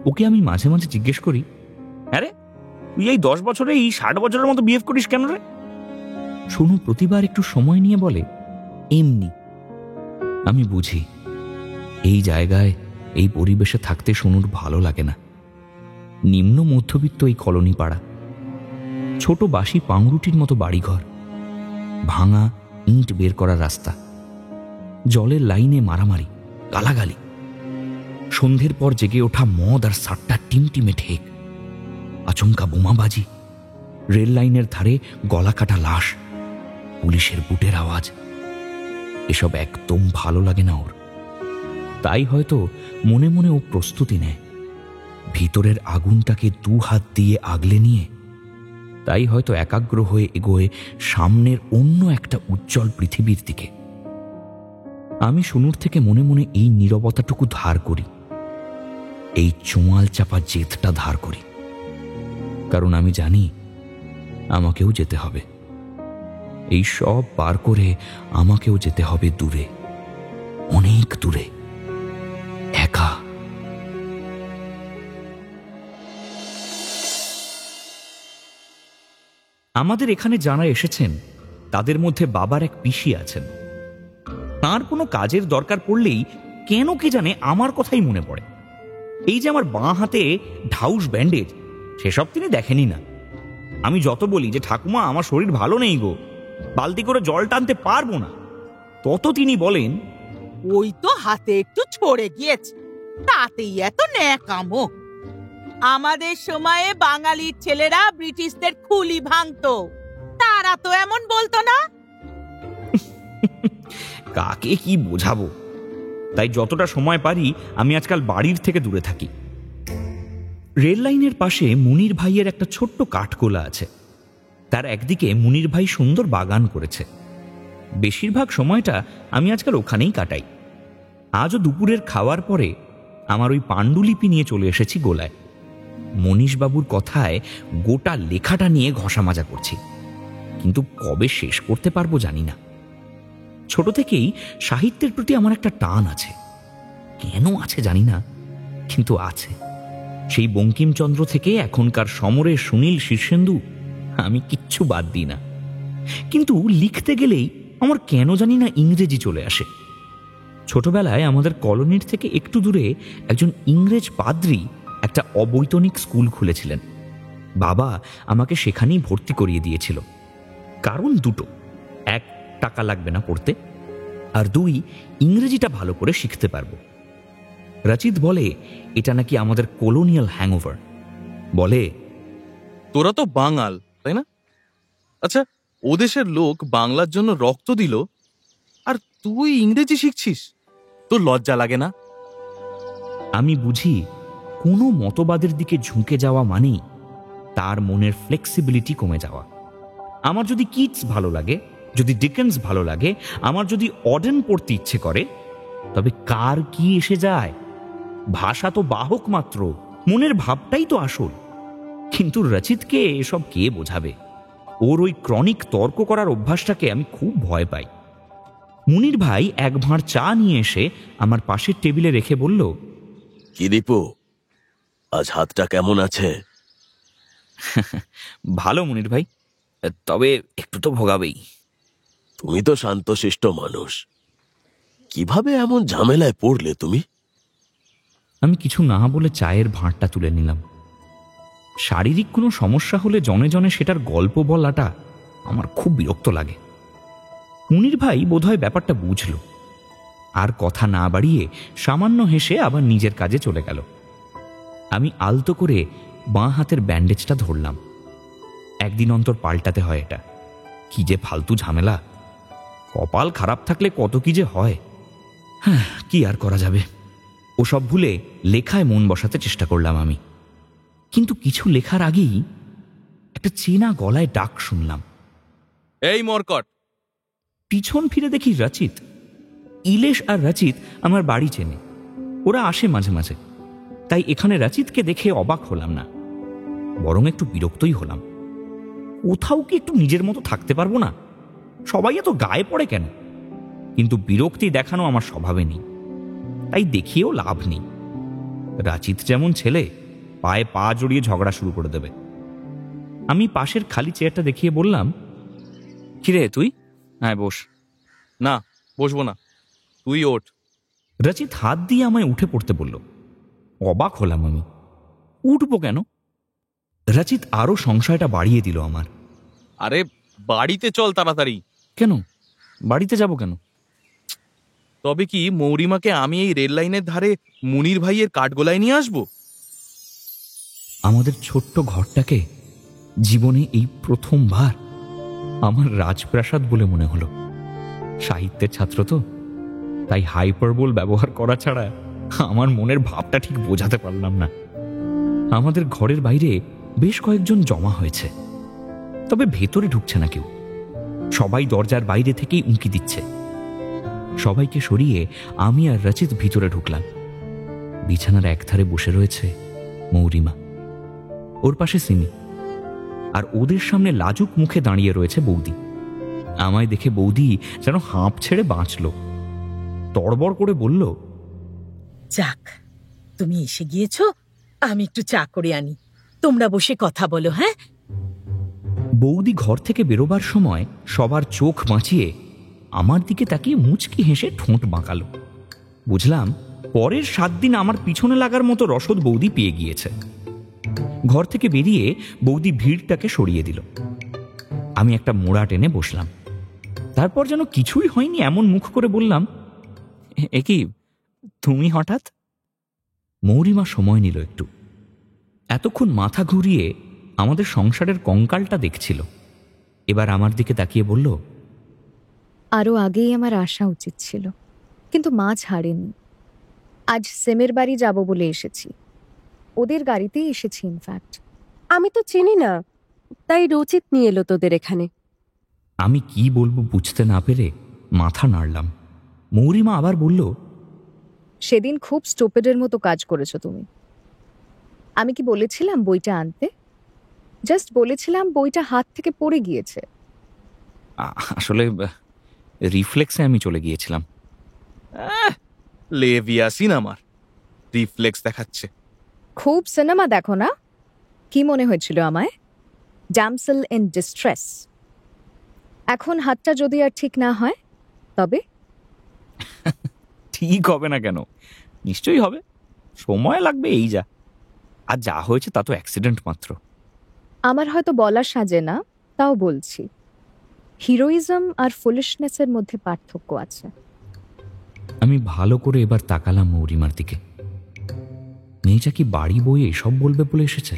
ওকে আমি মাঝে মাঝে জিজ্ঞেস করি, আরে তুই এই 10 বছরে এই 60 বছরের মতো বিহেভ করিস কেন রে? সোনু প্রতিবার একটু সময় নিয়ে বলে, এমনি। আমি বুঝি এই জায়গায় এই পরিবেশে থাকতে সোনুর ভালো লাগে না। নিম্ন মধ্যবিত্ত এই কলোনি পাড়া, ছোট বাসি পাউরুটির মতো বাড়িঘর, ভাঙা ইঁট বের করা রাস্তা, জলের লাইনে মারামারি, গালাগালি, সন্ধ্যের পর জেগে ওঠা মদ আর সাতটা টিমটিমে ঠেক, আচমকা বোমাবাজি, রেল লাইনের ধারে গলা কাটা লাশ, পুলিশের বুটের আওয়াজ। এসব একদম ভালো লাগে না ওর। তাই হয়তো মনে মনে ও প্রস্তুতি নেয়, ভিতরের আগুনটাকে 2 হাত দিয়ে আগলে নিয়ে। তাই হয়তো একাগ্র হয়ে এগোয় সামনের অন্য একটা উজ্জ্বল পৃথিবীর দিকে। আমি সোনুর থেকে মনে মনে এই নীরবতাটুকু ধার করি, এই চোয়াল চাপা জেদটা ধার করি, কারণ আমি জানি আমাকেও যেতে হবে। এই সব পার করে আমাকেও যেতে হবে দূরে, অনেক দূরে, একা। আমাদের এখানে যারা এসেছেন তাদের মধ্যে বাবার এক পিসি আছেন। তার কোনো কাজের দরকার পড়লেই কেন কে জানে আমার কথাই মনে পড়ে। এই যে আমার বাঁ হাতে ঢাউস ব্যান্ডেজ, সেসব তিনি দেখেনি না। আমি যত বলি যে ঠাকুমা আমার শরীর ভালো নেই গো, বালতি করে জল টানতে পারবো না, তত তিনি বলেন, ওই তো হাতে একটু ছড়ে গিয়েছে, তাতেই এত ন্যাকামো। আমাদের সময়ে বাঙালির ছেলেরা ব্রিটিশদের খুলি ভাঙতো, তারা তো এমন বলতো না। কাকে কি বোঝাবো? তাই যতটা সময় পারি আমি আজকাল বাড়ির থেকে দূরে থাকি। রেল লাইনের পাশে মুনির ভাইয়ের একটা ছোট্ট কাঠগোলা আছে। তার একদিকে মুনির ভাই সুন্দর বাগান করেছে। বেশিরভাগ সময়টা আমি আজকাল ওখানেই কাটাই। আজও দুপুরের খাওয়ার পরে আমার ওই পাণ্ডুলিপি নিয়ে চলে এসেছি গোলায়। মনীশবাবুর কথায় গোটা লেখাটা নিয়ে ঘষা মাজা করছি, কিন্তু কবে শেষ করতে পারবো জানি না। ছোট থেকেই সাহিত্যের প্রতি আমার একটা টান আছে, কেন আছে জানি না, কিন্তু আছে। সেই বঙ্কিমচন্দ্র থেকে এখনকার সমরের সুনীল শীর্ষেন্দু, আমি কিচ্ছু বাদ দিই না। কিন্তু লিখতে গেলেই আমার কেন জানি না ইংরেজি চলে আসে। ছোটবেলায় আমাদের কলোনির থেকে একটু দূরে একজন ইংরেজ পাদ্রী একটা অবৈতনিক স্কুল খুলেছিলেন। বাবা আমাকে সেখানেই ভর্তি করিয়ে দিয়েছিল। কারণ দুটো, 1, টাকা লাগবে না পড়তে, আর 2, ইংরেজিটা ভালো করে শিখতে পারবো। রচিত বলে এটা নাকি আমাদের কলোনিয়াল হ্যাংওভার। বলে, তোরা তো বাঙাল, তাই না? আচ্ছা, ও দেশের লোক বাংলার জন্য রক্ত দিল, আর তুই ইংরেজি শিখছিস, তোর লজ্জা লাগে না? আমি বুঝি কোনো মতবাদের দিকে ঝুঁকে যাওয়া মানেই তার মনের ফ্লেক্সিবিলিটি কমে যাওয়া। আমার যদি কিটস ভালো লাগে, যদি ডিকেন্স ভালো লাগে, আমার যদি অডেন পড়তে ইচ্ছে করে, তবে কার কি এসে যায়? ভাষা তো বাহক মাত্র, মনের ভাবটাই তো আসল। কিন্তু রচিতকে এসব কে বোঝাবে? ওর ওই ক্রনিক তর্ক করার অভ্যাসটাকে আমি খুব ভয় পাই। মুনির ভাই এক ভাঁড় চা নিয়ে এসে আমার পাশের টেবিলে রেখে বলল, কি দীপু, আজ হাতটা কেমন আছে? ভালো মুনির ভাই, তবে একটু তো ভোগাবেই। তুমি তো শান্তশিষ্ট মানুষ, কিভাবে এমন ঝামেলায় পড়লে তুমি? আমি কিছু না বলে চায়ের ভাঁড়টা তুলে নিলাম। শারীরিক কোনো সমস্যা হলে জনে জনে সেটার গল্প বলাটা আমার খুব বিরক্ত লাগে। মুনির ভাই বোধহয় ব্যাপারটা বুঝল, আর কথা না বাড়িয়ে সামান্য হেসে আবার নিজের কাজে চলে গেল। আমি আলতো করে বাঁ হাতের ব্যান্ডেজটা ধরলাম। একদিন অন্তর পাল্টাতে হয় এটা, কি যে ফালতু ঝামেলা। কপাল খারাপ থাকলে কত কি যে হয়। হ্যাঁ, কি আর করা যাবে। ওসব ভুলে লেখায় মন বসাতে চেষ্টা করলাম আমি। কিন্তু কিছু লেখার আগেই একটা চেনা গলায় ডাক শুনলাম, এই মরকট। পিছন ফিরে দেখি রচিত। ইলেশ আর রচিত আমার বাড়ি চেনে, ওরা আসে মাঝে মাঝে। তাই এখানে রচিতকে দেখে অবাক হলাম না, বরং একটু বিরক্তই হলাম। কোথাও কি একটু নিজের মতো থাকতে পারবো না? সবাই এত গায়ে পড়ে কেন? কিন্তু বিরক্তি দেখানো আমার স্বভাবে নেই, তাই দেখিয়েও লাভ নেই। রচিত যেমন ছেলে, পায়ে পা জড়িয়ে ঝগড়া শুরু করে দেবে। আমি পাশের খালি চেয়ারটা দেখিয়ে বললাম, কিরে তুই? হ্যাঁ বস। না, বসবো না, তুই ওঠ। রচিত হাত দিয়ে আমায় উঠে পড়তে বলল। অবাক হলাম আমি, উঠবো কেন? রচিত আরো সংশয়টা বাড়িয়ে দিল আমার। আরে বাড়িতে চল তাড়াতাড়ি। কেন বাড়িতে যাব কেন? তবে কি মৌরিমাকে আমি এই রেল লাইনের ধারে মুনির ভাইয়ের কাঠগোলায় নিয়ে আসবো? আমাদের ছোট্ট ঘরটাকে জীবনে এই প্রথমবার আমার রাজপ্রাসাদ বলে মনে হলো। সাহিত্যের ছাত্র তো, তাই হাইপারবোল ব্যবহার করা ছাড়া আমার মনের ভাবটা ঠিক বোঝাতে পারলাম না। আমাদের ঘরের বাইরে বেশ কয়েকজন জমা হয়েছে, তবে ভেতরে ঢুকছে না কেউ। সবাই দরজার বাইরে থেকেই উঁকি দিচ্ছে। সবাইকে সরিয়ে আমি আর রচিত ভিতরে ঢুকলাম। বিছানার একধারে বসে রয়েছে মৌরিমা, ওর পাশে সিমি, আর ওদের সামনে লাজুক মুখে দাঁড়িয়ে রয়েছে বৌদি। আমায় দেখে বৌদি যেন হাঁপ ছেড়ে বাঁচল। তড়বড় করে বলল, যাক, তুমি এসে গিয়েছো, আমি একটু চা করে আনি, তোমরা বসে কথা বলো। হ্যাঁ। বৌদি ঘর থেকে বেরোবার সময় সবার চোখ বাঁচিয়ে আমার দিকে তাকিয়ে মুচকি হেসে ঠোঁট বাঁকালো। বুঝলাম পরের 7 দিন আমার পিছনে লাগার মতো রসদ বৌদি পেয়ে গিয়েছে। ঘর থেকে বেরিয়ে বৌদি ভিড়টাকে সরিয়ে দিল। আমি একটা মোড়া টেনে বসলাম। তারপর যেন কিছুই হয়নি এমন মুখ করে বললাম, এ কি তুমি হঠাৎ? মৌরিমা সময় নিল একটু। এতক্ষণ মাথা ঘুরিয়ে আমাদের সংসারের কঙ্কালটা দেখছিল। এবার আমার দিকে তাকিয়ে বলল, আরও আগেই আমার আসা উচিত ছিল, কিন্তু মা ছাড়েনি। আজ সেমের বাড়ি যাব বলে এসেছি, ওদের গাড়িতেই এসেছি ইনফ্যাক্ট। আমি তো চিনি না, তাই রচিত নিয়ে এলো তোদের এখানে। আমি কি বলবো বুঝতে না পেরে মাথা নাড়লাম। মৌরিমা আবার বলল, সেদিন খুব স্টুপিডের মতো কাজ করেছো তুমি। আমি কি বলেছিলাম বইটা আনতে? জাস্ট বলেছিলাম বইটা হাত থেকে পড়ে গিয়েছে। আসলে রিফ্লেক্সে আমি চলে গিয়েছিলাম। লেভিয়াসিন আমার রিফ্লেক্স দেখাচ্ছে। খুব সিনেমা দেখো না? কি মনে হয়েছিল আমায়? Damsel in distress. এখন হাতটা যদি আর ঠিক না হয় তবে? ঠিক হবে না কেন? নিশ্চয়ই হবে, সময় লাগবে এই যা। আর যা হয়েছে তা তো অ্যাক্সিডেন্ট মাত্র। আমার হয়তো বলার সাজে না, তাও বলছি, হিরোইজম আর ফুলিশনেসের মধ্যে পার্থক্য আছে। আমি ভালো করে এবার তাকালাম মৌরিমার দিকে। মেয়েটা কি বাড়ি বইয়ে এসব বলবে বলে এসেছে?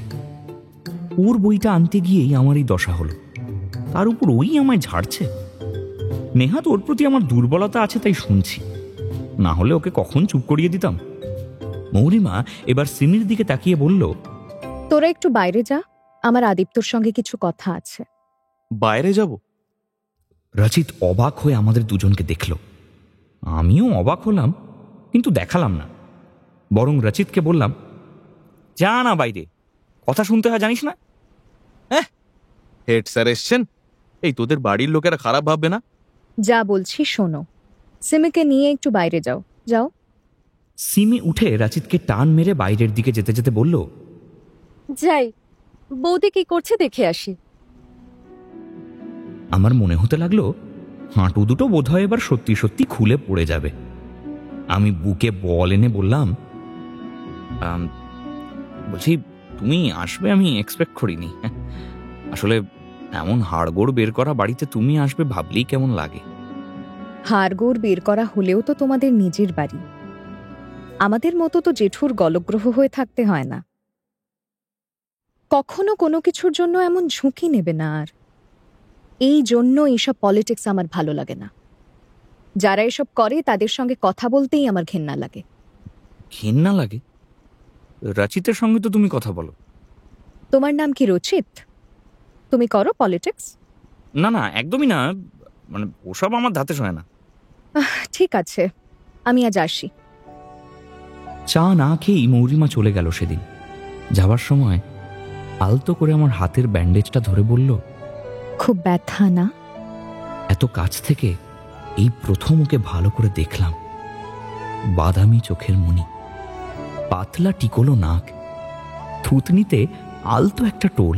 ওর বইটা আনতে গিয়েই আমার এই দশা হলো, তার উপর ওই আমায় ঝাড়ছে। নেহাত ওর প্রতি আমার দুর্বলতা আছে তাই শুনছি, না হলে ওকে কখন চুপ করিয়ে দিতাম। মৌরিমা এবার সিমির দিকে তাকিয়ে বলল, তোরা একটু বাইরে যা, আমার আদিত্যর সঙ্গে কিছু কথা আছে। বাইরে যাব? রচিত অবাক হয়ে আমাদের দুজনকে দেখল। আমিও অবাক হলাম, কিন্তু দেখালাম না। বরং রচিতকে বললাম, যা না বাইরে, কথা শুনতে হয় জানিস না? হেড স্যার এসছেন, এই তোদের বাড়ির লোকেরা খারাপ ভাববে না? যা বলছি শোনো, সিমিকে নিয়ে একটু বাইরে যাও। যাও। সিমি উঠে রাচিতকে টান মেরে বাইরের দিকে যেতে যেতে বলল, যাই, বৌদি কি করছে দেখে আসি। আমার মনে হতে লাগলো হাঁটু দুটো বোধহয় এবার সত্যি সত্যি খুলে পড়ে যাবে। আমি বুকে বল এনে বললাম, বলছি তুমি আসবে আমি এক্সপেক্ট করিনি। আসলে এমন হাড়গোড় বের করা বাড়িতে তুমি আসবে ভাবলেই কেমন লাগে। হাড়গোড় বের করা হলেও তো তোমাদের নিজের বাড়ি। আমাদের মতো তো জেঠুর গলগ্রহ হয়ে থাকতে হয় না। কখনো কোনো কিছুর জন্য এমন ঝুঁকি নেবে না। আর এই জন্য এইসব পলিটিক্স আমার ভালো লাগে না। যারা এসব করে তাদের সঙ্গে কথা বলতেই আমার ঘেন্না লাগে। ঘেন্না লাগে? রাচিতের সঙ্গে তো তুমি কথা বলো। তোমার নাম কি রচিত? তুমি করো পলিটিক্স? না না, একদমই না, মানে ওসব আমার ধাতে হয় না। ঠিক আছে, আমি আজ আসি। চা না খেয়েই মৌরিমা চলে গেল সেদিন। যাবার সময় আলতো করে আমার হাতের ব্যান্ডেজটা ধরে বলল, খুব ব্যথা না? এত কাছ থেকে এই প্রথম ওকে ভালো করে দেখলাম। বাদামি চোখের মণি, পাতলা টিকলো নাক, থুতনিতে আলতো একটা টোল।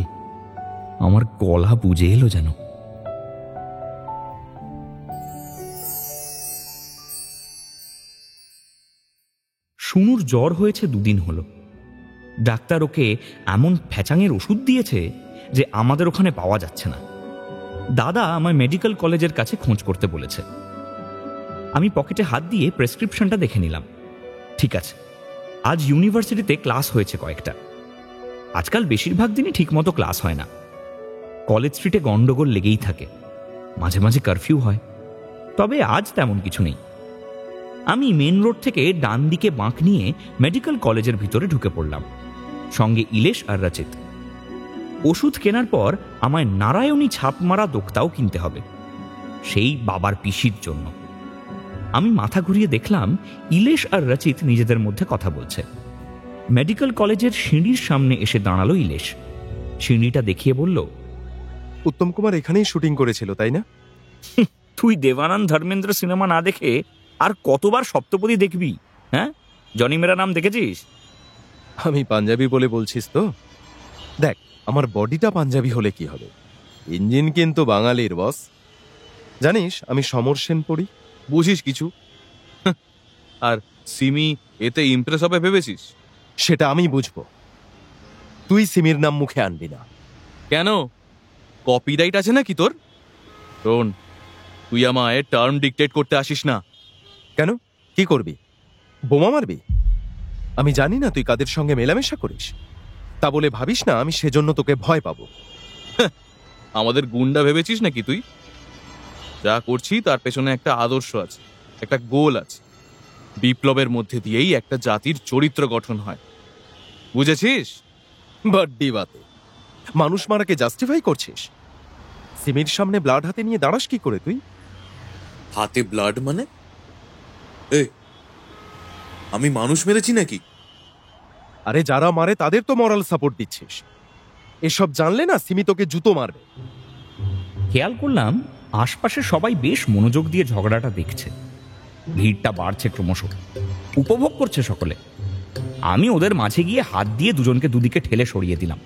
আমার গলা বুঝে এলো যেন। শুনুর জ্বর হয়েছে 2 দিন হলো। ডাক্তার ওকে এমন ফ্যাচাঙের ওষুধ দিয়েছে যে আমাদের ওখানে পাওয়া যাচ্ছে না। দাদা আমায় মেডিকেল কলেজের কাছে খোঁজ করতে বলেছে। আমি পকেটে হাত দিয়ে প্রেসক্রিপশনটা দেখে নিলাম। ঠিক আছে, আজ ইউনিভার্সিটিতে ক্লাস হয়েছে কয়েকটা। আজকাল বেশিরভাগ দিনই ঠিকমতো ক্লাস হয় না। কলেজ স্ট্রিটে গন্ডগোল লেগেই থাকে, মাঝে মাঝে কারফিউ হয়। তবে আজ তেমন কিছু নেই। আমি মেন রোড থেকে ডান দিকে বাঁক নিয়ে মেডিকেল কলেজের ভিতরে ঢুকে পড়লাম, সঙ্গে ইলেশ আর রাচিত। ওষুধ কেনার পর আমায় নারায়ণী ছাপ মারা দোক্তাও কিনতে হবে, সেই বাবার পিসির জন্য। আমি মাথা ঘুরিয়ে দেখলাম ইলেশ আর রাচিত নিজেদের মধ্যে কথা বলছে। মেডিকেল কলেজের সিঁড়ির সামনে এসে দাঁড়ালো ইলেশ। সিঁড়িটা দেখিয়ে বলল, উত্তম কুমার এখানেই শুটিং করেছিল, তাই না? তুই দেবানন্দ ধর্মেন্দ্র সিনেমা না দেখে আর কতবার সপ্তপদী দেখবি? হ্যাঁ, জনি মেরা নাম দেখেছিস? আমি পাঞ্জাবি বলে বলছিস তো? দেখ, আমার বডিটা পাঞ্জাবি হলে কি হবে, ইঞ্জিন কিন্তু বাঙালির বস। জানিস আমি সমর সেন পড়ি। বুঝিস কিছু? আর সিমি এতে ইমপ্রেস হবে ভেবেছিস? সেটা আমি বুঝবো, তুই সিমির নাম মুখে আনবি না। কেন, কপিরাইট আছে নাকি তোর? শোন, তুই আমায় টার্ম ডিক্টেট করতে আসিস না। কেন, কি করবি? বোমা মারবি? আমি জানি না তুই কাদের সঙ্গে মেলামেশা করিস, তা বলে ভাবিস না আমি সেজন্য তোকে ভয় পাবো। আমাদের গুন্ডা ভেবেছিস নাকি তুই? যা করছি তার পেছনে একটা আদর্শ আছে, একটা গোল আছে। বিপ্লবের মধ্যে দিয়েই একটা জাতির চরিত্র গঠন হয়, বুঝেছিস? বাড্ডি বাতে মানুষ মারাকে জাস্টিফাই করছিস? সিমির সামনে ব্লাড হাতে নিয়ে দাঁড়াস কি করে তুই? হাতে ব্লাড মানে? আমি মানুষ মেরেছি নাকি? আরে যারা মারে তাদের তো মরাল সাপোর্ট দিচ্ছিস। এসব জানলে না সিমি তোকে জুতো মারবে। খেয়াল করলাম আশপাশে সবাই বেশ মনোযোগ দিয়ে ঝগড়াটা দেখছে। ভিড়টা বাড়ছে ক্রমশ, উপভোগ করছে সকলে। আমি ওদের মাঝে গিয়ে হাত দিয়ে দুজনকে দুদিকে ঠেলে সরিয়ে দিলাম।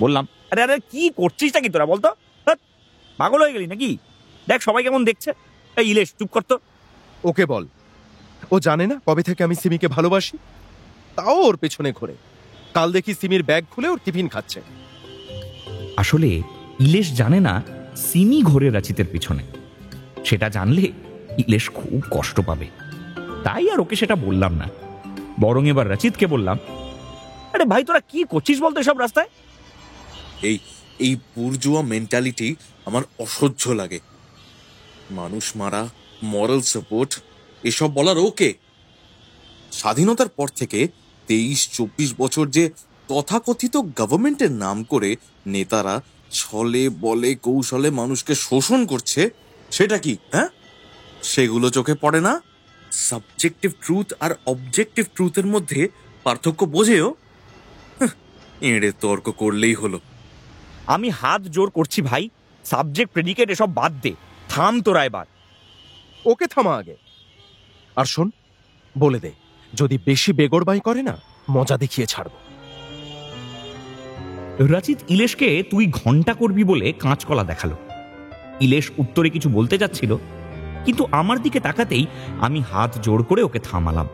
বললাম, আরে আরে কি করছিস নাকি তোরা, বলতো? পাগল হয়ে গেলি নাকি? দেখ সবাই কেমন দেখছে। এই ইলেশ, চুপ করতো। ওকে বল, ও জানে না কবে থেকে আমি সিমিকে ভালোবাসি, তাও ওর পেছনে ঘোরে। কাল দেখি সিমির ব্যাগ খুলে ওর টিফিন খাচ্ছে। আসলে ইলেশ জানে না সিমি ঘোরে রাচিতের পিছনে। সেটা জানলে ইলেশ খুব কষ্ট পাবে, তাই আর ওকে সেটা বললাম না। বরং এবার রাচিতকে বললাম, আরে ভাই তোরা কি করছিস বলতো এসব রাস্তায়? এই বুর্জুয়া মেন্টালিটি আমার অসহ্য লাগে। মানুষ মারা, মরাল সাপোর্ট, এসব বলার ওকে? স্বাধীনতার পর থেকে 23-24 বছর যে তথাকথিত গভর্নমেন্টের নাম করে নেতারা ছলে বলে কৌশলে মানুষকে শোষণ করছে, সেটা কি? হ্যাঁ, সেগুলো চোখে পড়ে না? সাবজেক্টিভ ট্রুথ আর অবজেক্টিভ ট্রুথের মধ্যে পার্থক্য বোঝেও? এড়ে তর্ক করলেই হলো। আমি হাত জোর করছি ভাই, সাবজেক্ট প্রেডিকেট এসব বাদ দে, থাম তোরা এবার। ওকে থামা আগে। আর শোন, বলে দে যদি বেশি বেগড়বাই করে না, মজা দেখিয়ে ছাড়ব। রাচিত ইলেশকে তুই ঘন্টা করবি বলে কাঁচকলা দেখালো। ইলেশ উত্তরে কিছু বলতে যাচ্ছিল, কিন্তু আমার দিকে তাকাতেই আমি হাত জোর করে ওকে থামালাম।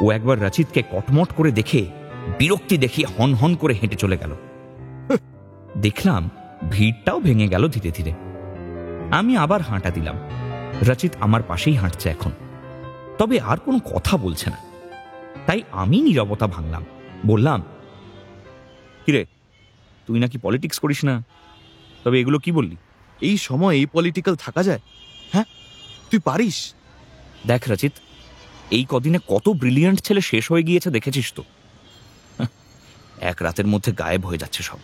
ও একবার রাচিতকে কটমট করে দেখে বিরক্তি দেখিয়ে হন হন করে হেঁটে চলে গেল। দেখলাম ভিড়টাও ভেঙে গেল ধীরে ধীরে। আমি আবার হাঁটা দিলাম। রাচিত আমার পাশেই হাঁটছে এখন, তবে আর কোনো কথা বলছে না। তাই আমি নীরবতা ভাঙলাম, বললাম, কিরে তুই নাকি পলিটিক্স করিস না, তবে এগুলো কি বললি? এই সময় এই পলিটিক্যাল থাকা যায়? হ্যাঁ, তুই পারিস? দেখ রাচিত, এই কদিনে কত ব্রিলিয়ান্ট ছেলে শেষ হয়ে গিয়েছে দেখেছিস তো। এক রাতের মধ্যে গায়েব হয়ে যাচ্ছে সব।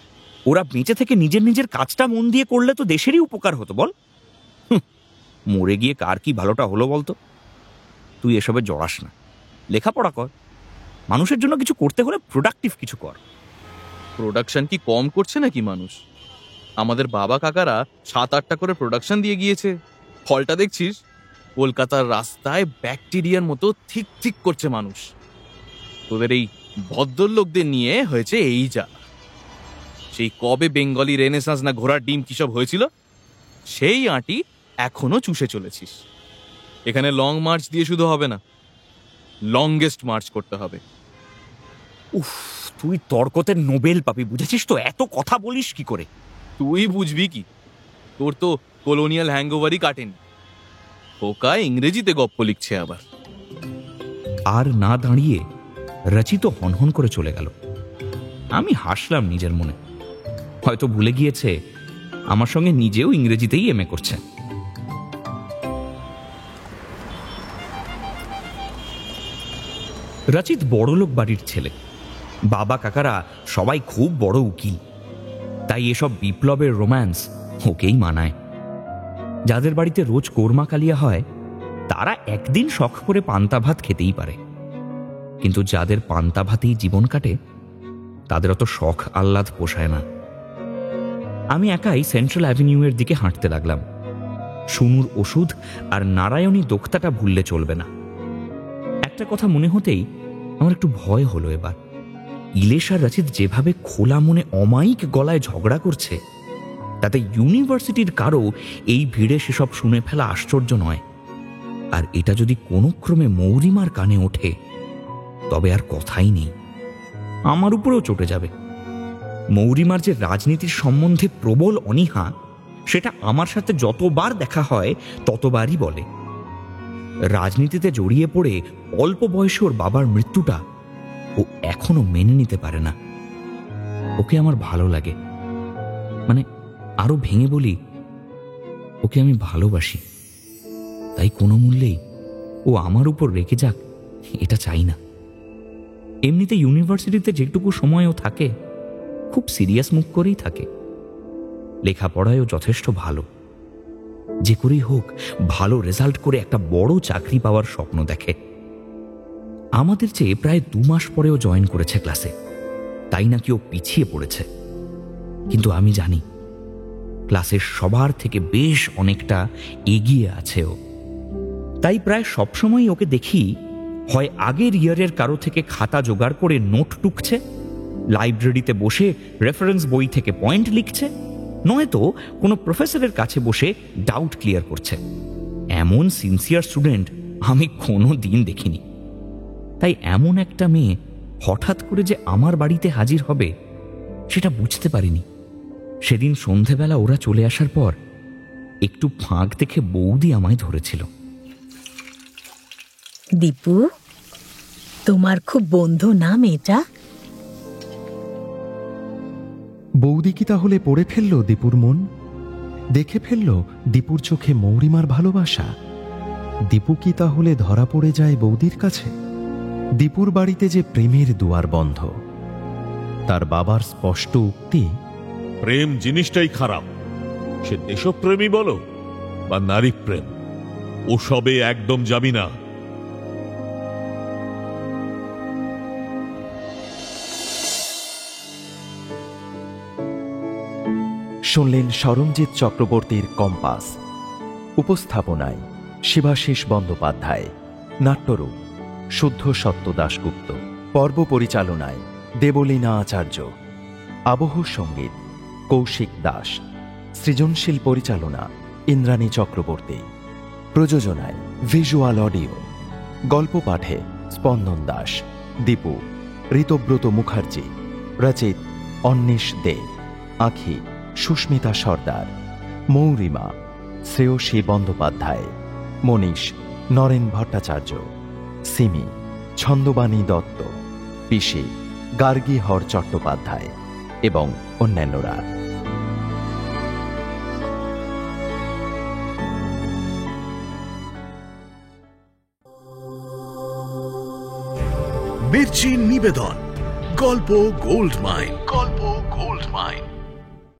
ওরা বেঁচে থেকে নিজের নিজের কাজটা মন দিয়ে করলে তো দেশেরই উপকার হতো বল। মরে গিয়ে কার কি ভালোটা হলো বলতো? তুই এসবে জড়াস না, লেখাপড়া কর। মানুষের জন্য কিছু করতে হলে প্রোডাক্টিভ কিছু কর। প্রোডাকশন কি কম করছে নাকি মানুষ? আমাদের বাবা কাকারা 7-8টা করে প্রোডাকশন দিয়ে গিয়েছে, ফলটা দেখছিস? কলকাতার রাস্তায় ব্যাকটেরিয়ার মতো ঠিক ঠিক করছে মানুষ। তোদের এই ভদ্রলোকদের নিয়ে হয়েছে এই যা। সেই কবে বেঙ্গলি রেনেসাঁস না ঘোড়ার ডিম কিসব হয়েছিল, সেই আঁটি এখনো চুষে চলেছিস। এখানে লং মার্চ দিয়ে শুধু হবে না, লংগেস্ট মার্চ করতে হবে। উফ, তুই তর্কতে নোবেল পাবি, বুঝেছিস তো? এত কথা বলিস কি করে? তুই বুঝবি কি? তোর তো কলোনিয়াল হ্যাংওভারই কাটেনি। ওকা ইংরেজিতে গপ্প লিখছে আবার। আর না দাঁড়িয়ে রচিত হনহন করে চলে গেল। আমি হাসলাম নিজের মনে। হয়তো ভুলে গিয়েছে আমার সঙ্গে নিজেও ইংরেজিতেই এমএ করছে। রচিত বড়লোক বাড়ির ছেলে। বাবা কাকারা সবাই খুব বড় উকিল, তাই এসব বিপ্লবের রোম্যান্স ওকেই মানায়। যাদের বাড়িতে রোজ কোরমা কালিয়া হয় তারা একদিন শখ করে পান্তা ভাত খেতেই পারে, কিন্তু যাদের পান্তা ভাতেই জীবন কাটে তাদের অত শখ আহ্লাদ পোষায় না। আমি একাই সেন্ট্রাল অ্যাভিনিউয়ের দিকে হাঁটতে লাগলাম। সুনুর ওষুধ আর নারায়ণী দোক্তাটা ভুললে চলবে না। একটা কথা মনে হতেই আমার একটু ভয় হলো এবার। ইলেশ আর রচিত যেভাবে খোলা মনে অমায়িক গলায় ঝগড়া করছে, তাতে ইউনিভার্সিটির কারো এই ভিড়ে সেসব শুনে ফেলা আশ্চর্য নয়। আর এটা যদি কোনো ক্রমে মৌরিমার কানে ওঠে তবে আর কথাই নেই, আমার উপরেও চটে যাবে। মৌরিমার যে রাজনীতির সম্বন্ধে প্রবল অনীহা, সেটা আমার সাথে যতবার দেখা হয় ততবারই বলে। রাজনীতিতে জড়িয়ে পড়ে অল্প বয়সে ওর বাবার মৃত্যুটা ও এখনো মেনে নিতে পারে না। ওকে আমার ভালো লাগে, মানে আরো ভেঙে বলি, ওকে আমি ভালোবাসি। তাই কোনো মূল্যেই ও আমার উপর রেখে যাক এটা চাই না। এমনিতে ইউনিভার্সিটিতে যেটুকু সময়ও থাকে খুব সিরিয়াস মুখ করেই থাকে। লেখাপড়ায়ও যথেষ্ট ভালো। যে করেই হোক ভালো রেজাল্ট করে একটা বড় চাকরি পাওয়ার স্বপ্ন দেখে। আমাদের চেয়ে প্রায় 2 মাস পরেও জয়েন করেছে ক্লাসে, তাই নাকি ও পিছিয়ে পড়েছে। কিন্তু আমি জানি ক্লাসের সবার থেকে বেশ অনেকটা এগিয়ে আছে ও। তাই প্রায় সবসময় ওকে দেখি হয় আগের ইয়ারের কারো থেকে খাতা জোগাড় করে নোট টুকছে, লাইব্রেরিতে বসে রেফারেন্স বই থেকে পয়েন্ট লিখছে, নয়তো কোনো প্রফেসরের কাছে বসে ডাউট ক্লিয়ার করছে। এমন সিনসিয়ার স্টুডেন্ট আমি কোনো দিন দেখিনি। তাই এমন একটা মেয়ে হঠাৎ করে যে আমার বাড়িতে হাজির হবে সেটা বুঝতে পারিনি। সেদিন সন্ধেবেলা ওরা চলে আসার পর একটু ফাঁক দেখে বৌদি আমায় ধরেছিল। দীপু, তোমার খুব বন্ধু না মেয়েটা? বৌদি কি তাহলে পড়ে ফেলল দীপুর মন? দেখে ফেলল দীপুর চোখে মৌরিমার ভালোবাসা? দীপু কি তাহলে ধরা পড়ে যায় বৌদির কাছে? দীপুর বাড়িতে যে প্রেমের দুয়ার বন্ধ, তার বাবার স্পষ্ট উক্তি, প্রেম জিনিসটাই খারাপ, সে দেশপ্রেমী বলো বা নারী প্রেম, ওসবে একদম যাবি না। শুনলেন সরঞ্জিৎ চক্রবর্তীর কম্পাস। উপস্থাপনায় শিবাশিস বন্দ্যোপাধ্যায়, নাট্যরূপ শুদ্ধ সত্য দাশগুপ্ত, পর্ব পরিচালনায় দেবলীনা আচার্য, আবহ সঙ্গীত কৌশিক দাস, সৃজনশীল পরিচালনা ইন্দ্রাণী চক্রবর্তী, প্রযোজনায় ভিজুয়াল অডিও, গল্প পাঠে স্পন্দন দাস, দীপু ঋতব্রত মুখার্জি, রচিত অন্বেষ দে, আঁখি সুস্মিতা সর্দার, মৌরিমা শ্রেয়সী বন্দ্যোপাধ্যায়, মনীষ নরেন ভট্টাচার্য, সিমি ছন্দবাণী দত্ত, পিসি গার্গী হর চট্টোপাধ্যায় এবং অন্যান্যরা। মির্চি নিবেদন গল্প গোল্ড মাইন। গল্প গোল্ড মাইন।